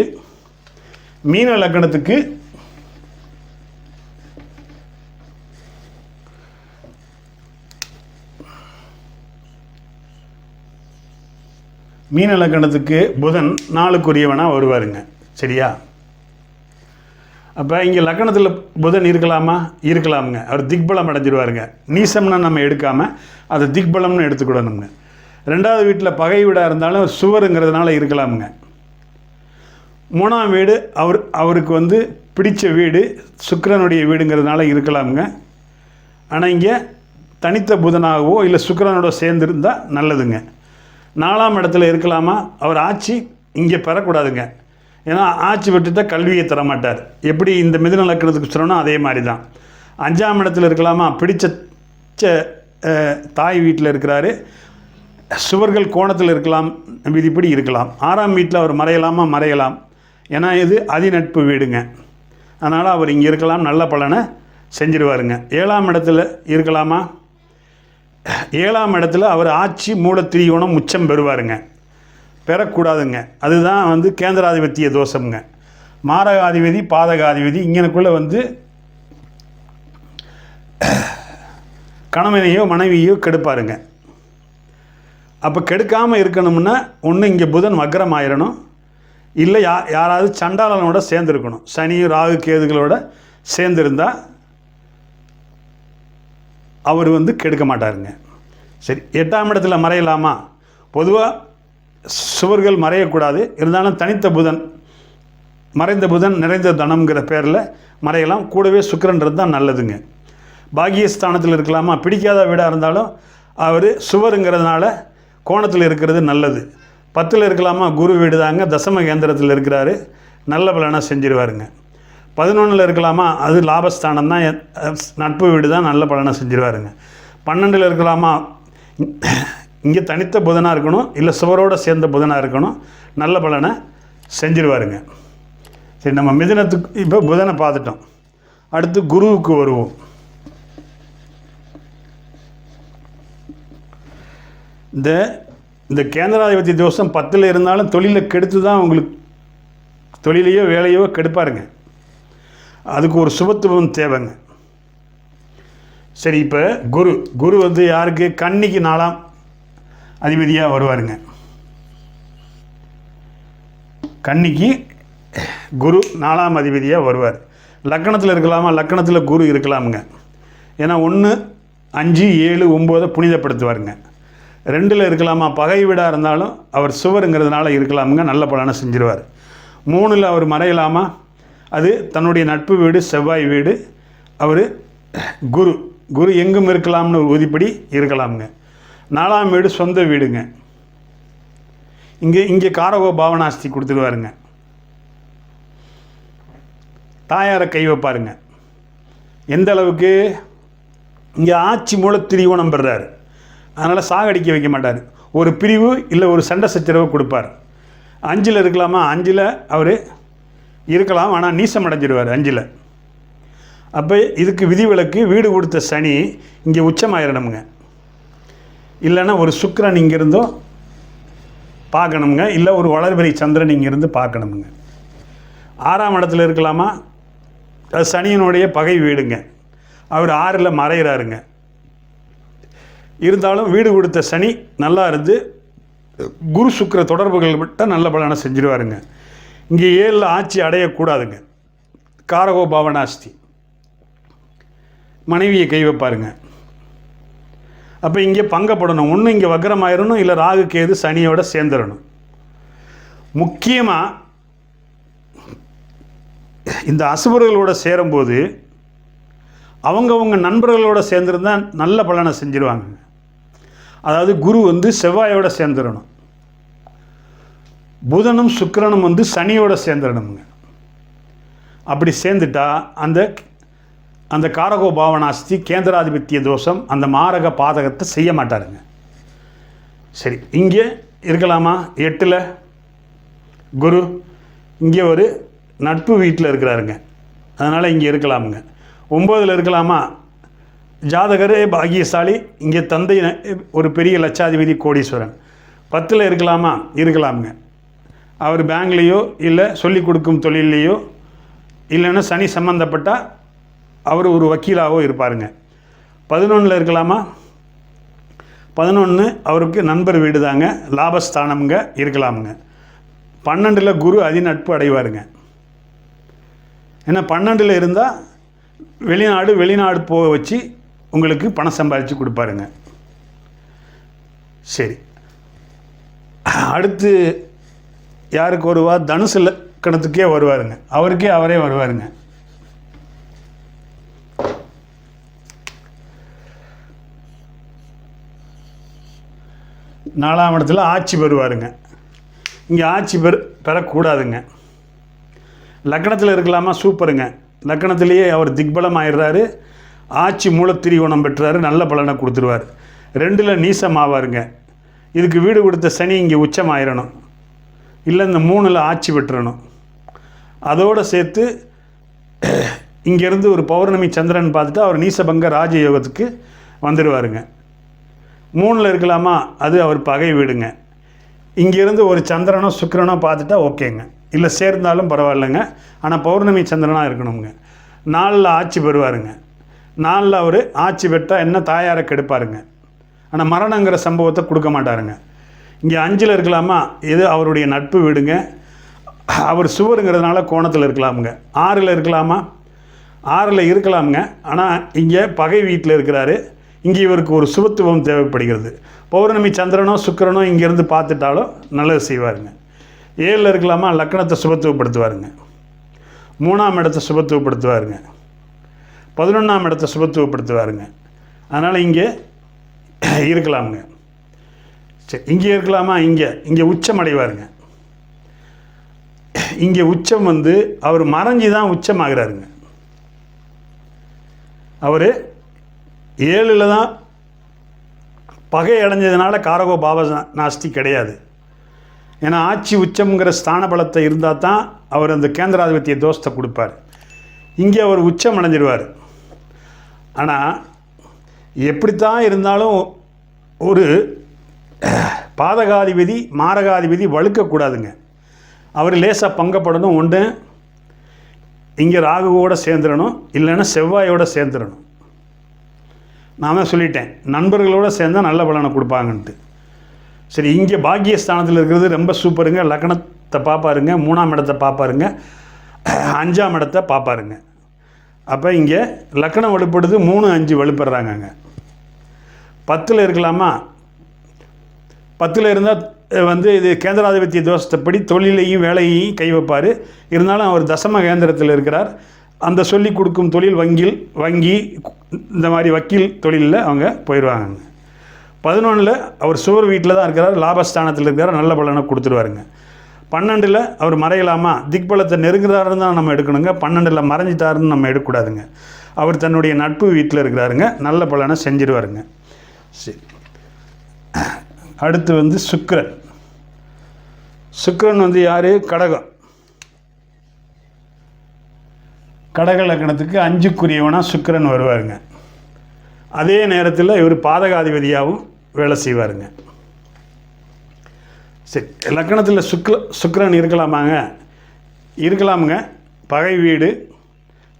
மீன லக்னத்துக்கு மீன லக்னத்துக்கு புதன் 4க்குரியவனாக வருவாருங்க. சரியா? அப்போ இங்கே லக்னத்தில் புதன் இருக்கலாமுங்க. அவர் திக்பலம் அடைஞ்சிருவாருங்க. நீசம்னா நம்ம எடுக்காமல் அதை திக்பலம்னு எடுத்துக்கிடணுங்க. 2வது வீட்டில் பகை வீடாக இருந்தாலும் சுவருங்கிறதுனால இருக்கலாமுங்க. 3ஆம் வீடு அவருக்கு வந்து பிடித்த வீடு, சுக்கிரனுடைய வீடுங்கிறதுனால இருக்கலாமுங்க. ஆனால் இங்கே தனித்த புதனாகவோ இல்லை சுக்கிரனோட சேர்ந்துருந்தால் நல்லதுங்க. 4ஆம் இடத்துல இருக்கலாமா, அவர் ஆட்சி இங்கே பெறக்கூடாதுங்க. ஏன்னா ஆட்சி விட்டுட்டால் கல்வியை தரமாட்டார். எப்படி இந்த மிதுன லக்னத்துக்கு சொல்லணும் அதே மாதிரி தான். 5ஆம் இடத்துல இருக்கலாமா, பிடிச்ச தாய் வீட்டில் இருக்கிறாரு, சுவர்கள் கோணத்தில் இருக்கலாம், விதிப்படி இருக்கலாம். 6ஆம் வீட்டில் அவர் மறையலாம். ஏன்னா இது அதிநட்பு வீடுங்க. அதனால் அவர் இங்கே இருக்கலாம், நல்ல பலனை செஞ்சிருவாருங்க. 7ஆம் இடத்துல இருக்கலாமா, 7ஆம் இடத்துல அவர் ஆட்சி மூலத்திரியோணம் உச்சம் பெறுவாருங்க. பெறக்கூடாதுங்க. அதுதான் வந்து கேந்திராதிபத்திய தோஷம்ங்க. மாரகாதிபதி பாதகாதிபதி இங்கனுக்குள்ளே வந்து கணவனையோ மனைவியோ கெடுப்பாருங்க. அப்போ கெடுக்காமல் இருக்கணும்னா ஒன்று இங்கே புதன் வக்ரம் ஆயிடணும், இல்லை யாராவது சண்டாளனோட சேர்ந்துருக்கணும். சனி ராகு கேதுகளோட சேர்ந்துருந்தால் அவர் வந்து கெடுக்க மாட்டாருங்க. சரி, 8ஆம் இடத்துல மறையலாமா, பொதுவாக சுவர்கள் மறையக்கூடாது. இருந்தாலும் தனித்த புதன், மறைந்த புதன் நிறைந்த தனம்ங்கிற பேரில் மறையலாம். கூடவே சுக்கிரன் இருந்தால் நல்லதுங்க. பாக்கியஸ்தானத்தில் இருக்கலாமா, பிடிக்காத வீடாக இருந்தாலும் அவர் சுவருங்கிறதுனால கோணத்தில் இருக்கிறது நல்லது. 10ல் இருக்கலாமா, குரு வீடு தாங்க, தசம கேந்திரத்தில் இருக்கிறாரு, நல்ல பலனாக செஞ்சிருவாருங்க. 11ல் இருக்கலாமா, அது லாபஸ்தானம் தான், நட்பு வீடு தான், நல்ல பலனை செஞ்சிருவாருங்க. 12ல் இருக்கலாமா, இங்கே தனித்த புதனாக இருக்கணும், இல்லை சுவரோடு சேர்ந்த புதனாக இருக்கணும், நல்ல பலனை செஞ்சிருவாருங்க. சரி, நம்ம மிதுனத்துக்கு இப்போ புதனை பார்த்துட்டோம். அடுத்து குருவுக்கு வருவோம். இந்த கேந்திராதிபதி தோஷம் 10ல் இருந்தாலும் தொழிலை கெடுத்து தான் உங்களுக்கு தொழிலையோ வேலையோ கெடுப்பாருங்க. அதுக்கு ஒரு சுபத்துவம் தேவைங்க. சரி, இப்போ குரு வந்து யாருக்கு? கன்னிக்கு 4ஆம் அதிபதியாக வருவாருங்க. கன்னிக்கு குரு 4ஆம் அதிபதியாக வருவார். லக்கணத்தில் இருக்கலாமா? லக்கணத்தில் குரு இருக்கலாமுங்க. ஏன்னா 1, 5, 7, 9 புனிதப்படுத்துவாருங்க. 2ல் இருக்கலாமா? பகை வீடாக இருந்தாலும் அவர் சுவருங்கிறதுனால இருக்கலாமுங்க, நல்ல பலனை செஞ்சிருவார். 3ல் அவர் மறையலாமா? அது தன்னுடைய நட்பு வீடு, செவ்வாய் வீடு. அவர் குரு எங்கும் இருக்கலாம்னு ஒரு உறுதிப்படி இருக்கலாமுங்க. 4ஆம் வீடு சொந்த வீடுங்க. இங்கே காரகோ பாவனாஸ்தி கொடுத்துருவாருங்க. தாயாரை கை வைப்பாருங்க. எந்த அளவுக்கு? இங்கே ஆட்சி மூல திரிகோணம் பெறாரு, அதனால் சாகடிக்க வைக்க மாட்டார். ஒரு பிரிவு இல்லை ஒரு சண்டை சச்சரவு கொடுப்பார். 5ல் இருக்கலாமா? 5ல் அவர் இருக்கலாம், ஆனால் நீசம் அடைஞ்சிடுவார் 5ல். அப்போ இதுக்கு விதிவிலக்கு வீடு கொடுத்த சனி இங்கே உச்சமாயிடணுங்க. இல்லைன்னா ஒரு சுக்கிரன் இங்கேருந்தோ பார்க்கணுங்க, இல்லை ஒரு வளர்பிறை சந்திரன் இங்கேருந்து பார்க்கணுங்க. 6ஆம் இடத்துல இருக்கலாமா? அது சனியினுடைய பகை வீடுங்க. அவர் 6ல் மறைகிறாருங்க. இருந்தாலும் வீடு கொடுத்த சனி நல்லா இருந்து குரு சுக்கிர தொடர்புகள் விட்டால் நல்ல பலனை செஞ்சிருவாருங்க. இங்கே 7ல் ஆட்சி அடையக்கூடாதுங்க. காரகோ பாவனாஸ்தி, மனைவியை கை வைப்பாருங்க. அப்போ இங்கே பங்கப்படணும். ஒன்று இங்கே வக்ரமாயிடணும், இல்லை ராகு கேது சனியோட சேர்ந்துடணும். முக்கியமாக இந்த அசுபர்களோட சேரும்போது அவங்கவுங்க நண்பர்களோட சேர்ந்துருந்தால் நல்ல பலனை செஞ்சிருவாங்க. அதாவது குரு வந்து செவ்வாயோட சேர்ந்துடணும், புதனும் சுக்கிரனும் வந்து சனியோட சேர்ந்துடணுங்க. அப்படி சேர்ந்துட்டா அந்த காரகோ பாவனாஸ்தி கேந்திராதிபத்திய தோஷம் அந்த மாரக பாதகத்தை செய்ய மாட்டாருங்க. சரி, இங்கே இருக்கலாமா? 8ல் குரு இங்கே ஒரு நட்பு வீட்டில் இருக்கிறாருங்க, அதனால் இங்கே இருக்கலாமுங்க. 9ல் இருக்கலாமா? ஜாதகரே பாகியசாலி, இங்கே தந்தை ஒரு பெரிய லட்சாதிபதி கோடீஸ்வரன். 10ல் இருக்கலாமா? இருக்கலாமுங்க. அவர் பேங்க்லேயோ இல்லை சொல்லிக் கொடுக்கும் தொழிலையோ இல்லைன்னா சனி சம்மந்தப்பட்டால் அவர் ஒரு வக்கீலாகவோ இருப்பாருங்க. 11ல் இருக்கலாமா? 11 அவருக்கு நண்பர் வீடு தாங்க, லாபஸ்தானம்ங்க, இருக்கலாமுங்க. 12ல் குரு அதிநட்பு அடைவாருங்க. ஏன்னா 12ல் இருந்தால் வெளிநாடு போக வச்சு உங்களுக்கு பணம் சம்பாதிச்சு கொடுப்பாருங்க. சரி, அடுத்து யாருக்கு வருவார்? தனுசு லக்கணத்துக்கே வருவாருங்க. அவரே வருவாருங்க. நாலாம் இடத்துல ஆட்சி பெறுவாருங்க. இங்கே ஆட்சி பெறக்கூடாதுங்க. லக்கணத்தில் இருக்கலாமா? சூப்பருங்க. லக்கணத்திலேயே அவர் திக்பலம் ஆயிடுறாரு, ஆட்சி மூலத்திரிகோணம் பெற்றாரு, நல்ல பலனை கொடுத்துருவார். 2ல் நீசம் ஆவாருங்க. இதுக்கு வீடு கொடுத்த சனி இங்கே உச்சம் ஆயிடணும், இல்லை இந்த 3ல் ஆட்சி பெற்றணும். அதோடு சேர்த்து இங்கேருந்து ஒரு பௌர்ணமி சந்திரன் பார்த்துட்டு அவர் நீசபங்க ராஜயோகத்துக்கு வந்துடுவாருங்க. 3ல் இருக்கலாமா? அது அவர் பகை வீடுங்க. இங்கேருந்து ஒரு சந்திரனோ சுக்கிரனோ பார்த்துட்டா ஓகேங்க, இல்லை சேர்ந்தாலும் பரவாயில்லைங்க, ஆனால் பௌர்ணமி சந்திரனாக இருக்கணுங்க. 4ல் ஆட்சி பெறுவாருங்க. 4ல் அவர் ஆட்சி பெற்றால் என்ன? தாயாரை கெடுப்பாருங்க, ஆனால் மரணங்கிற சம்பவத்தை கொடுக்க மாட்டாருங்க. இங்கே 5ல் இருக்கலாமா? இது அவருடைய நட்பு வீடுங்க. அவர் சுவருங்கிறதுனால கோணத்தில் இருக்கலாமுங்க. 6ல் இருக்கலாமா? 6ல் இருக்கலாமுங்க, ஆனால் இங்கே பகை வீட்டில் இருக்கிறாரு. இங்கே இவருக்கு ஒரு சுபத்துவம் தேவைப்படுகிறது. பௌர்ணமி சந்திரனோ சுக்கிரனோ இங்கேருந்து பார்த்துட்டாலும் நல்லது செய்வாருங்க. 7ல் இருக்கலாமா? லக்கணத்தை சுபத்துவப்படுத்துவாருங்க. 3ஆம் இடத்தை சுபத்துவப்படுத்துவாருங்க. 11ஆம் இடத்தை சுபத்துவப்படுத்துவாருங்க. அதனால் இங்கே இருக்கலாமுங்க. சரி, இங்கே இருக்கலாமா? இங்கே உச்சம் அடைவாருங்க. இங்கே உச்சம் வந்து அவர் மறைஞ்சி தான் உச்சம் ஆகிறாருங்க. அவர் 7ல் தான் பகை அடைஞ்சதுனால காரகோ பாவ நாஸ்தி கிடையாது. ஏன்னா ஆட்சி உச்சம்ங்கிற ஸ்தான பலத்தை இருந்தால் தான் அவர் அந்த கேந்திராதிபத்திய தோஷத்தை கொடுப்பார். இங்கே அவர் உச்சம் அடைஞ்சிடுவார். ஆனால் எப்படித்தான் இருந்தாலும் ஒரு பாதகாதிபதி மாரகாதிபதி வழுக்கக்கூடாதுங்க. அவர் லேசாக பங்கப்படணும். ஒன்று இங்கே ராகுவோடு சேர்ந்துடணும், இல்லைன்னா செவ்வாயோடு சேர்ந்துடணும். நான் தான் சொல்லிட்டேன், நண்பர்களோடு சேர்ந்தால் நல்ல பலனை கொடுப்பாங்கன்ட்டு. சரி, இங்கே பாக்கியஸ்தானத்தில் இருக்கிறது ரொம்ப சூப்பருங்க. லக்னத்தை பார்ப்பாருங்க, 3ஆம் இடத்தை பார்ப்பாருங்க, 5ஆம் இடத்தை பார்ப்பாருங்க. அப்போ இங்கே லக்னம் வலுப்படுது, 3, 5 வலுப்படுறாங்கங்க. 10ல் இருக்கலாமா? 10ல் இருந்தால் இது கேந்திராதிபத்திய தோஷத்தைப்படி தொழிலையும் வேலையையும் கை வைப்பார். இருந்தாலும் அவர் தசம கேந்திரத்தில் இருக்கிறார். அந்த சொல்லிக் கொடுக்கும் தொழில் வங்கி இந்த மாதிரி வக்கீல் தொழிலில் அவங்க போயிடுவாங்க. 11ல் அவர் சுவர் வீட்டில் தான் இருக்கிறார், லாபஸ்தானத்தில் இருக்கிறார், நல்ல பலனை கொடுத்துருவாருங்க. 12ல் அவர் மறையலாமா? திக்பலத்தை நெருங்குறாருன்னு தான் நம்ம எடுக்கணுங்க. 12ல் மறைஞ்சிட்டாருன்னு நம்ம எடுக்கக்கூடாதுங்க. அவர் தன்னுடைய நட்பு வீட்டில் இருக்கிறாருங்க, நல்ல பலனை செஞ்சிருவாருங்க. சரி, அடுத்து சுக்கிரன். சுக்கிரன் யார்? கடகம். கடக லக்னத்துக்கு 5க்குரியவனாக சுக்கிரன் வருவாருங்க. அதே நேரத்தில் இவர் பாதகாதிபதியாகவும் வேலை செய்வாருங்க. சரி, லக்னத்தில் சுக்கிரன் இருக்கலாமாங்க? இருக்கலாமுங்க. பகை வீடு,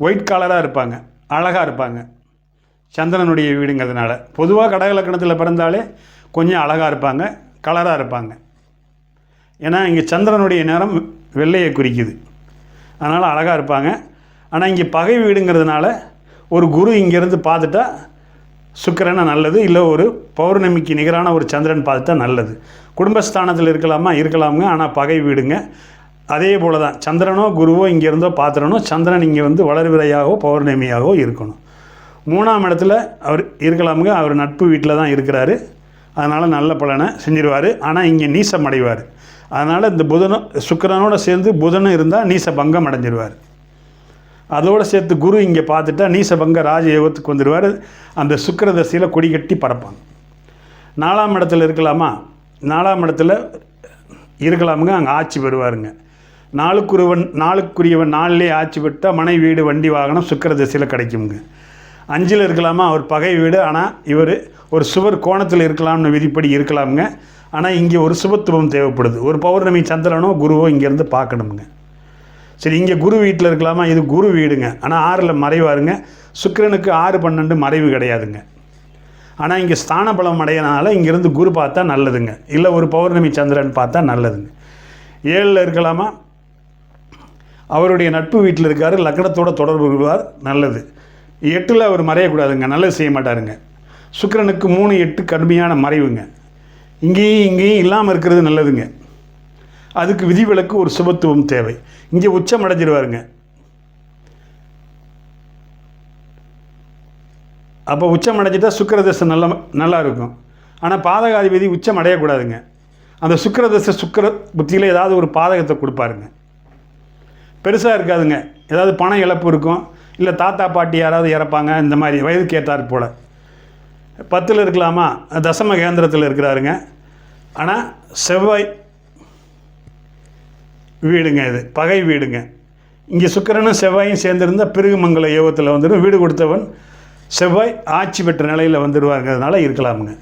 ஒயிட் காலராக இருப்பாங்க, அழகாக இருப்பாங்க. சந்திரனுடைய வீடுங்கிறதுனால பொதுவாக கடக லக்னத்தில் பிறந்தாலே கொஞ்சம் அழகாக இருப்பாங்க, கலராக இருப்பாங்க. ஏன்னா இங்கே சந்திரனுடைய நேரம் வெள்ளையை குறிக்குது, அதனால் அழகாக இருப்பாங்க. ஆனால் இங்கே பகை வீடுங்கிறதுனால ஒரு குரு இங்கேருந்து பார்த்துட்டா சுக்கிரனை நல்லது, இல்லை ஒரு பௌர்ணமிக்கு நிகரான ஒரு சந்திரன் பார்த்துட்டா நல்லது. குடும்பஸ்தானத்தில் இருக்கலாமுங்க. ஆனால் பகை வீடுங்க. அதே போல் தான் சந்திரனோ குருவோ இங்கேருந்தோ பார்த்துடணும். சந்திரன் இங்கே வளர்விரையாகவோ பௌர்ணமியாகவோ இருக்கணும். 3ஆம் இடத்துல அவர் இருக்கலாமுங்க. அவர் நட்பு வீட்டில் தான் இருக்கிறாரு, அதனால் நல்ல பலனை செஞ்சிருவார். ஆனால் இங்கே நீசம் அடைவார். அதனால் இந்த சுக்கிரனோட சேர்ந்து புதனும் இருந்தால் நீச பங்கம் அடைஞ்சிருவார். அதோடு சேர்த்து குரு இங்கே பார்த்துட்டா நீசபங்க ராஜயோகத்துக்கு வந்துடுவார். அந்த சுக்கிர தசையில் கொடி கட்டி பறப்பாங்க. 4ஆம் இடத்துல இருக்கலாமா? 4ஆம் இடத்துல இருக்கலாமுங்க. அங்கே ஆட்சி பெறுவாருங்க. 4க்குரியவன் 4லே ஆட்சி பெற்றால் மனை, வீடு, வண்டி, வாகனம் சுக்கிர தசையில் கிடைக்குங்க. 5ல் இருக்கலாமா? அவர் பகை வீடு. ஆனால் இவர் ஒரு சுவர் கோணத்தில் இருக்கலாம்னு விதிப்படி இருக்கலாமுங்க. ஆனால் இங்கே ஒரு சுபத்துவம் தேவைப்படுது. ஒரு பௌர்ணமி சந்திரனோ குருவோ இங்கேருந்து பார்க்கணுமுங்க. சரி, இங்கே குரு வீட்டில் இருக்கலாமா? இது குரு வீடுங்க. ஆனால் 6ல் மறைவாருங்க. சுக்கிரனுக்கு 6, 12 மறைவு கிடையாதுங்க. ஆனால் இங்கே ஸ்தான பலம் அடையனால இங்கேருந்து குரு பார்த்தா நல்லதுங்க, இல்லை ஒரு பௌர்ணமி சந்திரன் பார்த்தா நல்லதுங்க. 7ல் இருக்கலாமா? அவருடைய நட்பு வீட்டில் இருக்கார், லக்னத்தோடு தொடர்பு கொள்வார், நல்லது. 8ல் அவர் மறையக்கூடாதுங்க, நல்லது செய்ய மாட்டாருங்க. சுக்கிரனுக்கு 3, 8 கடுமையான மறைவுங்க. இங்கேயும் இல்லாமல் இருக்கிறது நல்லதுங்க. அதுக்கு விதிவிலக்கு ஒரு சுபத்துவம் தேவை. இங்கே உச்சம் அடைஞ்சிருவாருங்க. அப்போ உச்சம் அடைஞ்சிட்டா சுக்கிரதசை நல்லா இருக்கும். ஆனால் பாதகாதிபதி உச்சம் அடையக்கூடாதுங்க. அந்த சுக்கிரதசை சுக்கிர புத்தியில் ஏதாவது ஒரு பாதகத்தை கொடுப்பாருங்க. பெருசாக இருக்காதுங்க. ஏதாவது பண இழப்பு இருக்கும், இல்லை தாத்தா பாட்டி யாராவது இறப்பாங்க, இந்த மாதிரி வயதுக்கு ஏற்றார் போல். 10ல் இருக்கலாமா? தசம கேந்திரத்தில் இருக்கிறாருங்க. ஆனால் செவ்வாய் வீடுங்க, இது பகை வீடுங்க. இங்கே சுக்கிரனும் செவ்வாயும் சேர்ந்துருந்தால் பிருகுமங்கல யோகத்தில் வந்துடும். வீடு கொடுத்தவன் செவ்வாய் ஆட்சி பெற்ற நிலையில் வந்துடுவாருங்கிறதுனால இருக்கலாமுங்க.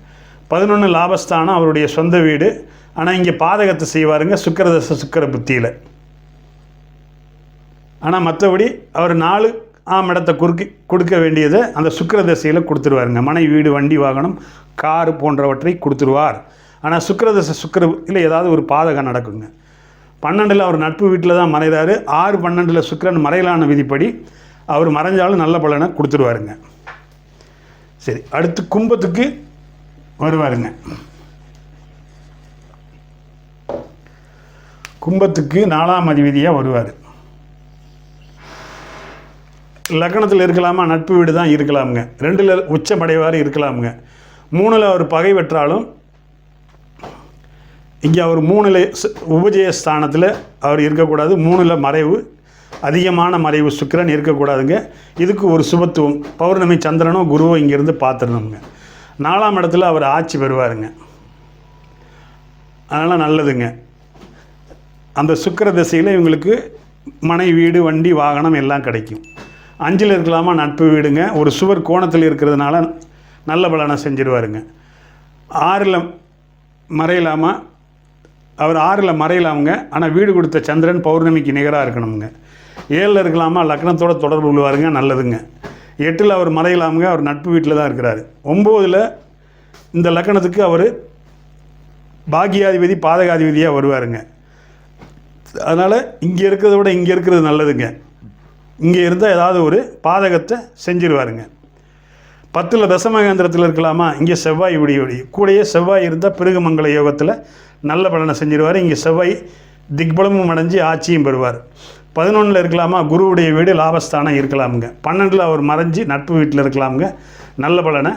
11 லாபஸ்தானம், அவருடைய சொந்த வீடு. ஆனால் இங்கே பாதகத்தை செய்வாருங்க சுக்கிரதசை சுக்கிர புத்தியில். ஆனால் மற்றபடி அவர் 4ஆம் இடத்தை கொடுக்க வேண்டியதை அந்த சுக்கிரதசையில் கொடுத்துருவாருங்க. மனை, வீடு, வண்டி, வாகனம், காரு போன்றவற்றை கொடுத்துருவார். ஆனால் சுக்கிரதசை சுக்கிரத்தில் ஏதாவது ஒரு பாதகம் நடக்குங்க. 12ல் அவர் நட்பு வீட்டில் தான் மறைகிறாரு. 6, 12ல் சுக்கிரன் மறையலான விதிப்படி அவர் மறைஞ்சாலும் நல்ல பலனை கொடுத்துருவாருங்க. சரி, அடுத்து கும்பத்துக்கு வருவாருங்க. கும்பத்துக்கு 4ஆம் அதிபதியாக வருவார். லக்னத்தில் இருக்கலாமா? நட்பு வீடு தான் இருக்கலாமுங்க. 2ல் உச்சமடைவார் இருக்கலாமுங்க. 3ல் அவர் பகை பெற்றாலும் இங்கே அவர் 3ல் உபஜயஸ்தானத்தில் அவர் இருக்கக்கூடாது. 3ல் மறைவு, அதிகமான மறைவு சுக்கிரன் இருக்கக்கூடாதுங்க. இதுக்கு ஒரு சுபத்துவம் பௌர்ணமி சந்திரனோ குருவோ இங்கேருந்து பார்த்துடணுங்க. 4ஆம் இடத்துல அவர் ஆட்சி பெறுவாருங்க. அதனால் நல்லதுங்க. அந்த சுக்கிர திசையில் இவங்களுக்கு மனை, வீடு, வண்டி, வாகனம் எல்லாம் கிடைக்கும். 5ல் இருக்கலாமா நட்பு வீடுங்க. ஒரு சுவர் கோணத்தில் இருக்கிறதுனால நல்ல பலனை செஞ்சிருவாருங்க. 6ல் மறையலாமா, அவர் 6ல் மறையலாமுங்க. ஆனால் வீடு கொடுத்த சந்திரன் பௌர்ணமிக்கு நிகராக இருக்கணுங்க. 7ல் இருக்கலாமா லக்னத்தோட தொடர்பு கொள்வாருங்க, நல்லதுங்க. 8ல் அவர் மறையலாமுங்க, அவர் நட்பு வீட்டில் தான் இருக்கிறாரு. 9ல் இந்த லக்னத்துக்கு அவர் பாக்கியாதிபதி பாதகாதிபதியாக வருவாருங்க. அதனால் இங்கே இருக்கிறத விட இங்கே இருக்கிறது நல்லதுங்க. இங்கே இருந்தால் ஏதாவது ஒரு பாதகத்தை செஞ்சிருவாருங்க. 10ல் தசமகேந்திரத்தில் இருக்கலாமா, இங்கே செவ்வாய் கூடயே செவ்வாய் இருந்தால் பிருகுமங்கல யோகத்தில் நல்ல பலனை செஞ்சிருவார். இங்கே செவ்வாய் திக்பலமும் அடைஞ்சு ஆட்சியும் பெறுவார். 11ல் இருக்கலாமா, குருவுடைய வீடு லாபஸ்தானம் இருக்கலாமுங்க. 12ல் அவர் மறைஞ்சி நட்பு வீட்டில் இருக்கலாமுங்க, நல்ல பலனை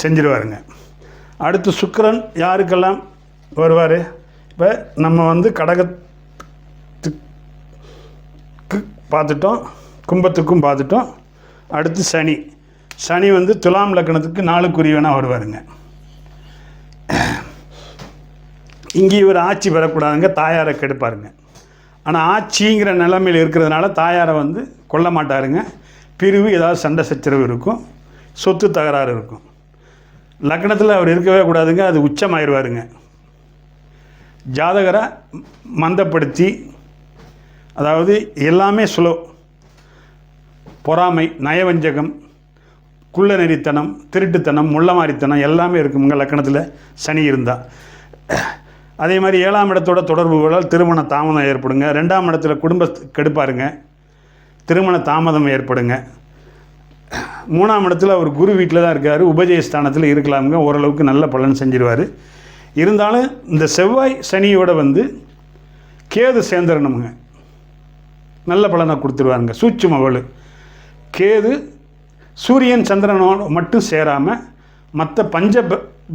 செஞ்சிருவாருங்க. அடுத்து சுக்கிரன் யாருக்கெல்லாம் வருவார்? இப்போ நம்ம கடகத்துக்கு பார்த்துட்டோம், கும்பத்துக்கும் பார்த்துட்டோம். அடுத்து சனி துலாம் லக்னத்துக்கு 4க்குரியவனாக வருவாருங்க. இங்கே இவர் ஆட்சி பெறக்கூடாதுங்க, தாயாரை கெடுப்பாருங்க. ஆனால் ஆட்சிங்கிற நிலைமையில் இருக்கிறதுனால தாயாரை கொல்ல மாட்டாருங்க. பிரிவு, ஏதாவது சண்டை சச்சரவு இருக்கும், சொத்து தகராறு இருக்கும். லக்னத்தில் அவர் இருக்கவே கூடாதுங்க, அது உச்சமாயிருவாருங்க. ஜாதகரை மந்தப்படுத்தி, அதாவது எல்லாமே பொறாமை, நயவஞ்சகம், குள்ளநெறித்தனம், திருட்டுத்தனம், முள்ளமாரித்தனம் எல்லாமே இருக்குங்க லக்னத்தில் சனி இருந்தால். அதே மாதிரி 7ஆம் இடத்தோட தொடர்புகளால் திருமண தாமதம் ஏற்படுங்க. 2ஆம் இடத்துல கெடுப்பாருங்க, திருமண தாமதம் ஏற்படுங்க. 3ஆம் இடத்துல அவர் குரு வீட்டில் தான் இருக்கார், உபஜயஸ்தானத்தில் இருக்கலாமுங்க, ஓரளவுக்கு நல்ல பலன் செஞ்சிருவார். இருந்தாலும் இந்த செவ்வாய் சனியோட கேது சேர்ந்துடணுமுங்க, நல்ல பலனை கொடுத்துருவாருங்க. சூட்சும வலு கேது சூரியன் சந்திரனோடு மட்டும் சேராமல் மற்ற பஞ்ச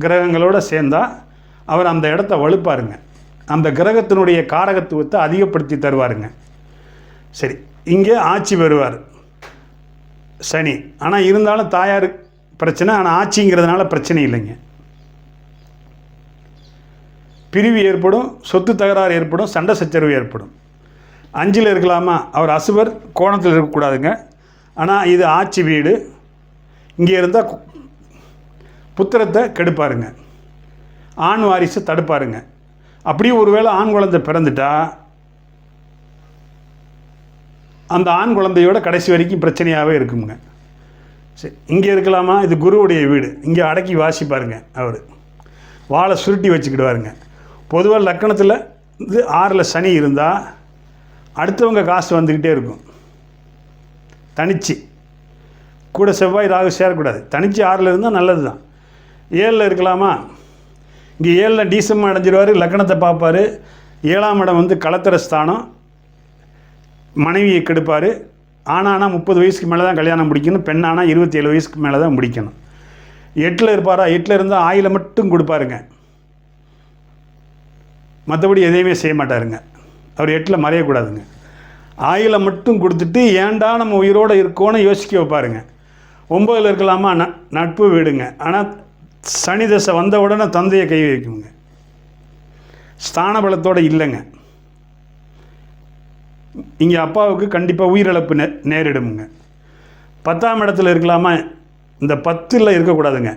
கிரகங்களோடு சேர்ந்தால் அவர் அந்த இடத்த வலுப்பாருங்க, அந்த கிரகத்தினுடைய காரகத்துவத்தை அதிகப்படுத்தி தருவாருங்க. சரி, இங்கே ஆட்சி பெறுவார் சனி. ஆனால் இருந்தாலும் தாயார் பிரச்சனை, ஆனால் ஆட்சிங்கிறதுனால பிரச்சனை இல்லைங்க. பிரிவு ஏற்படும், சொத்து தகராறு ஏற்படும், சண்டை சச்சரவு ஏற்படும். 5ல் இருக்கலாமா, அவர் அசுபர் கோணத்தில் இருக்கக்கூடாதுங்க. ஆனால் இது ஆட்சி வீடு, இங்கே இருந்தால் புத்திரத்தை கெடுப்பாருங்க, ஆண் வாரிசை தடுப்பாருங்க. அப்படியே ஒருவேளை ஆண் குழந்தை பிறந்துட்டா அந்த ஆண் குழந்தையோட கடைசி வரைக்கும் பிரச்சனையாகவே இருக்குங்க. சரி, இங்கே இருக்கலாமா, இது குருவுடைய வீடு, இங்கே அடக்கி வாசிப்பாருங்க. அவர் வாழை சுருட்டி வச்சுக்கிடுவாருங்க. பொதுவாக லக்கணத்தில் 6ல் சனி இருந்தால் அடுத்தவங்க காசு வந்துக்கிட்டே இருக்கும். தனிச்சு கூட செவ்வாய் ராகு சேரக்கூடாது, தனிச்சு 6ல் இருந்தால் நல்லது தான். 7ல் இருக்கலாமா, இங்கே 7ல் டீசமாக அடைஞ்சிருவார், லக்னத்தை பார்ப்பார். 7ஆம் இடம் களத்திர ஸ்தானம், மனைவியை கெடுப்பார். ஆனானா 30 வயசுக்கு மேலே தான் கல்யாணம் முடிக்கணும், பெண்ணானா 27 வயசுக்கு மேலே தான் முடிக்கணும். 8ல் இருப்பாரா, 8ல் இருந்தால் ஆயில மட்டும் கொடுப்பாருங்க, மற்றபடி எதையுமே செய்ய மாட்டாருங்க. அவர் 8ல் மறையக்கூடாதுங்க, ஆயில மட்டும் கொடுத்துட்டு ஏன்டா நம்ம உயிரோடு இருக்கோன்னு யோசிக்க வைப்பாருங்க. 9ல் இருக்கலாமா, நட்பு வீடுங்க. ஆனால் சனி தசை வந்த உடனே தந்தையை கை வைக்குங்க, ஸ்தான பலத்தோடு இல்லைங்க. இங்கே அப்பாவுக்கு கண்டிப்பாக உயிரிழப்பு நேரிடுமுங்க. 10ஆம் இடத்துல இருக்கலாமா, இந்த 10ல் இருக்கக்கூடாதுங்க,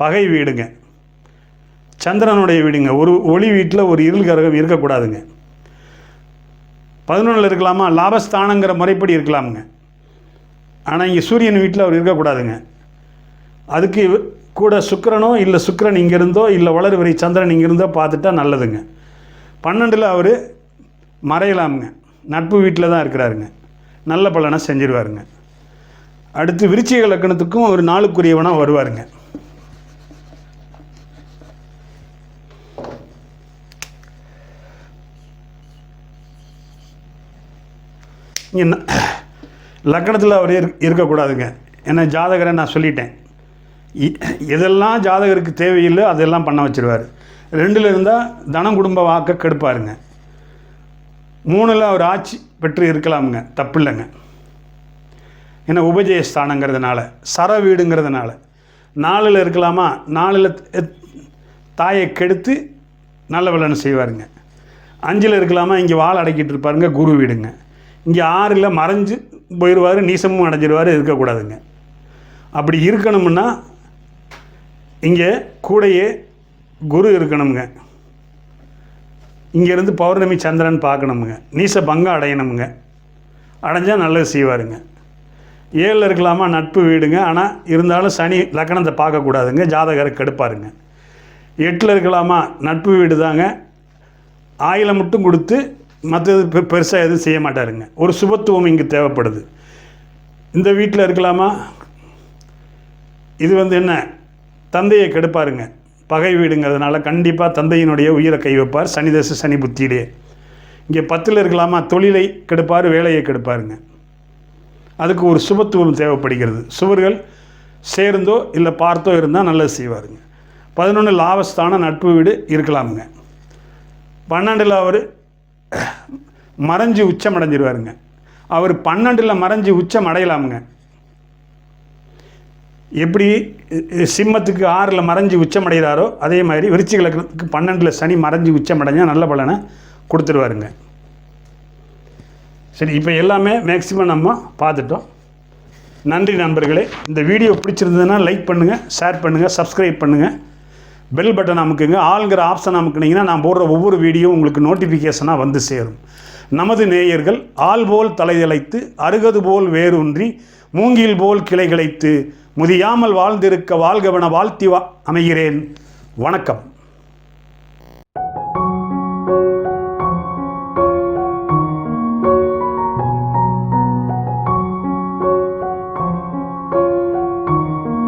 பகை வீடுங்க, சந்திரனுடைய வீடுங்க. ஒரு ஒளி வீட்டில் ஒரு இருள் கிரகம் இருக்கக்கூடாதுங்க. 11ல் இருக்கலாமா, லாபஸ்தானங்கிற முறைப்படி இருக்கலாமுங்க. ஆனால் இங்கே சூரியன் வீட்டில் அவர் இருக்கக்கூடாதுங்க. அதுக்கு கூட சுக்கிரனோ இல்லை சுக்கிரன் இங்கேருந்தோ இல்லை வளர்வரை சந்திரன் இங்கேருந்தோ பார்த்துட்டா நல்லதுங்க. 12ல் அவர் மறையலாமுங்க, நட்பு வீட்டில் தான் இருக்கிறாருங்க, நல்ல பலனை செஞ்சிருவாருங்க. அடுத்து விருச்சிக லக்கணத்துக்கும் ஒரு 4க்குரியவனாக வருவாருங்க. இங்கே லக்கணத்தில் அவர் இருக்கக்கூடாதுங்க. ஏன்னா ஜாதகரை நான் சொல்லிட்டேன், எதெல்லாம் ஜாதகருக்கு தேவையில்லை அதெல்லாம் பண்ண வச்சுருவார். 2ல் இருந்தால் தனம் குடும்ப வாக்க கெடுப்பாருங்க. 3ல் அவர் ஆட்சி பெற்று இருக்கலாமுங்க, தப்பு இல்லைங்க. ஏன்னா உபஜயஸ்தானங்கிறதுனால, சர வீடுங்கிறதுனால 4ல் இருக்கலாமா, 4ல் தாயை கெடுத்து நல்ல பலனை செய்வாருங்க. 5ல் இருக்கலாமா, இங்கே வால் அடக்கிட்டு இருப்பாருங்க, குரு வீடுங்க. இங்கே 6ல் மறைஞ்சு போயிடுவார், நீசமும் அடைஞ்சிடுவார், இருக்கக்கூடாதுங்க. அப்படி இருக்கணும்னா இங்கே கூடையே குரு இருக்கணுங்க. இங்கேருந்து பௌர்ணமி சந்திரன் பார்க்கணுமுங்க, நீச பங்கம் அடையணுமுங்க, அடைஞ்சால் நல்லது செய்வாருங்க. 7ல் இருக்கலாமா, நட்பு வீடுங்க. ஆனால் இருந்தாலும் சனி லக்கணத்தை பார்க்கக்கூடாதுங்க, ஜாதகரை கெடுப்பாருங்க. 8ல் இருக்கலாமா, நட்பு வீடு தாங்க, ஆயிலை மட்டும் கொடுத்து மற்றது பெருசாக எதுவும் செய்ய மாட்டாருங்க. ஒரு சுபத்துவம் இங்கே தேவைப்படுது. இந்த வீட்டில் இருக்கலாமா, இது என்ன தந்தையை கெடுப்பாருங்க, பகை வீடுங்கிறதுனால கண்டிப்பாக தந்தையினுடைய உயிரை கை வைப்பார் சனி தசை சனி புத்தியிலே. இங்கே 10ல் இருக்கலாமா, தொழிலை கெடுப்பார், வேலையை கெடுப்பாருங்க. அதுக்கு ஒரு சுபத்துவம் தேவைப்படுகிறது. சுவர்கள் சேர்ந்தோ இல்லை பார்த்தோ இருந்தால் நல்லது செய்வாருங்க. 11 லாபஸ்தான நட்பு வீடு இருக்கலாமுங்க. 12ல் அவர் மறைஞ்சு உச்சம் அடைஞ்சிருவாருங்க. அவர் 12ல் மறைஞ்சு உச்சம் அடையலாமுங்க. எப்படி சிம்மத்துக்கு 6ல் மறைஞ்சு உச்சம் அடைகிறாரோ அதே மாதிரி விருச்சிக லக்னத்துக்கு 12ல் சனி மறைஞ்சு உச்சம் அடைஞ்சால் நல்ல பலனை கொடுத்துருவாருங்க. சரி, இப்போ எல்லாமே மேக்ஸிமம் நம்ம பார்த்துட்டோம். நன்றி நண்பர்களே. இந்த வீடியோ பிடிச்சிருந்ததுன்னா லைக் பண்ணுங்கள், ஷேர் பண்ணுங்கள், சப்ஸ்கிரைப் பண்ணுங்கள், பெல் பட்டன் அமுக்குங்க. ஆளுங்கிற ஆப்ஷன் அமுக்குனீங்கன்னா நான் போடுற ஒவ்வொரு வீடியோ உங்களுக்கு நோட்டிஃபிகேஷனாக வந்து சேரும். நமது நேயர்கள் ஆள் போல் தலையழைத்து அருகது போல் வேரூன்றி மூங்கில் போல் கிளைகளைத்து முதியாமல் வாழ்ந்திருக்க வாழ்கவன வாழ்த்தி அமைகிறேன். வணக்கம்.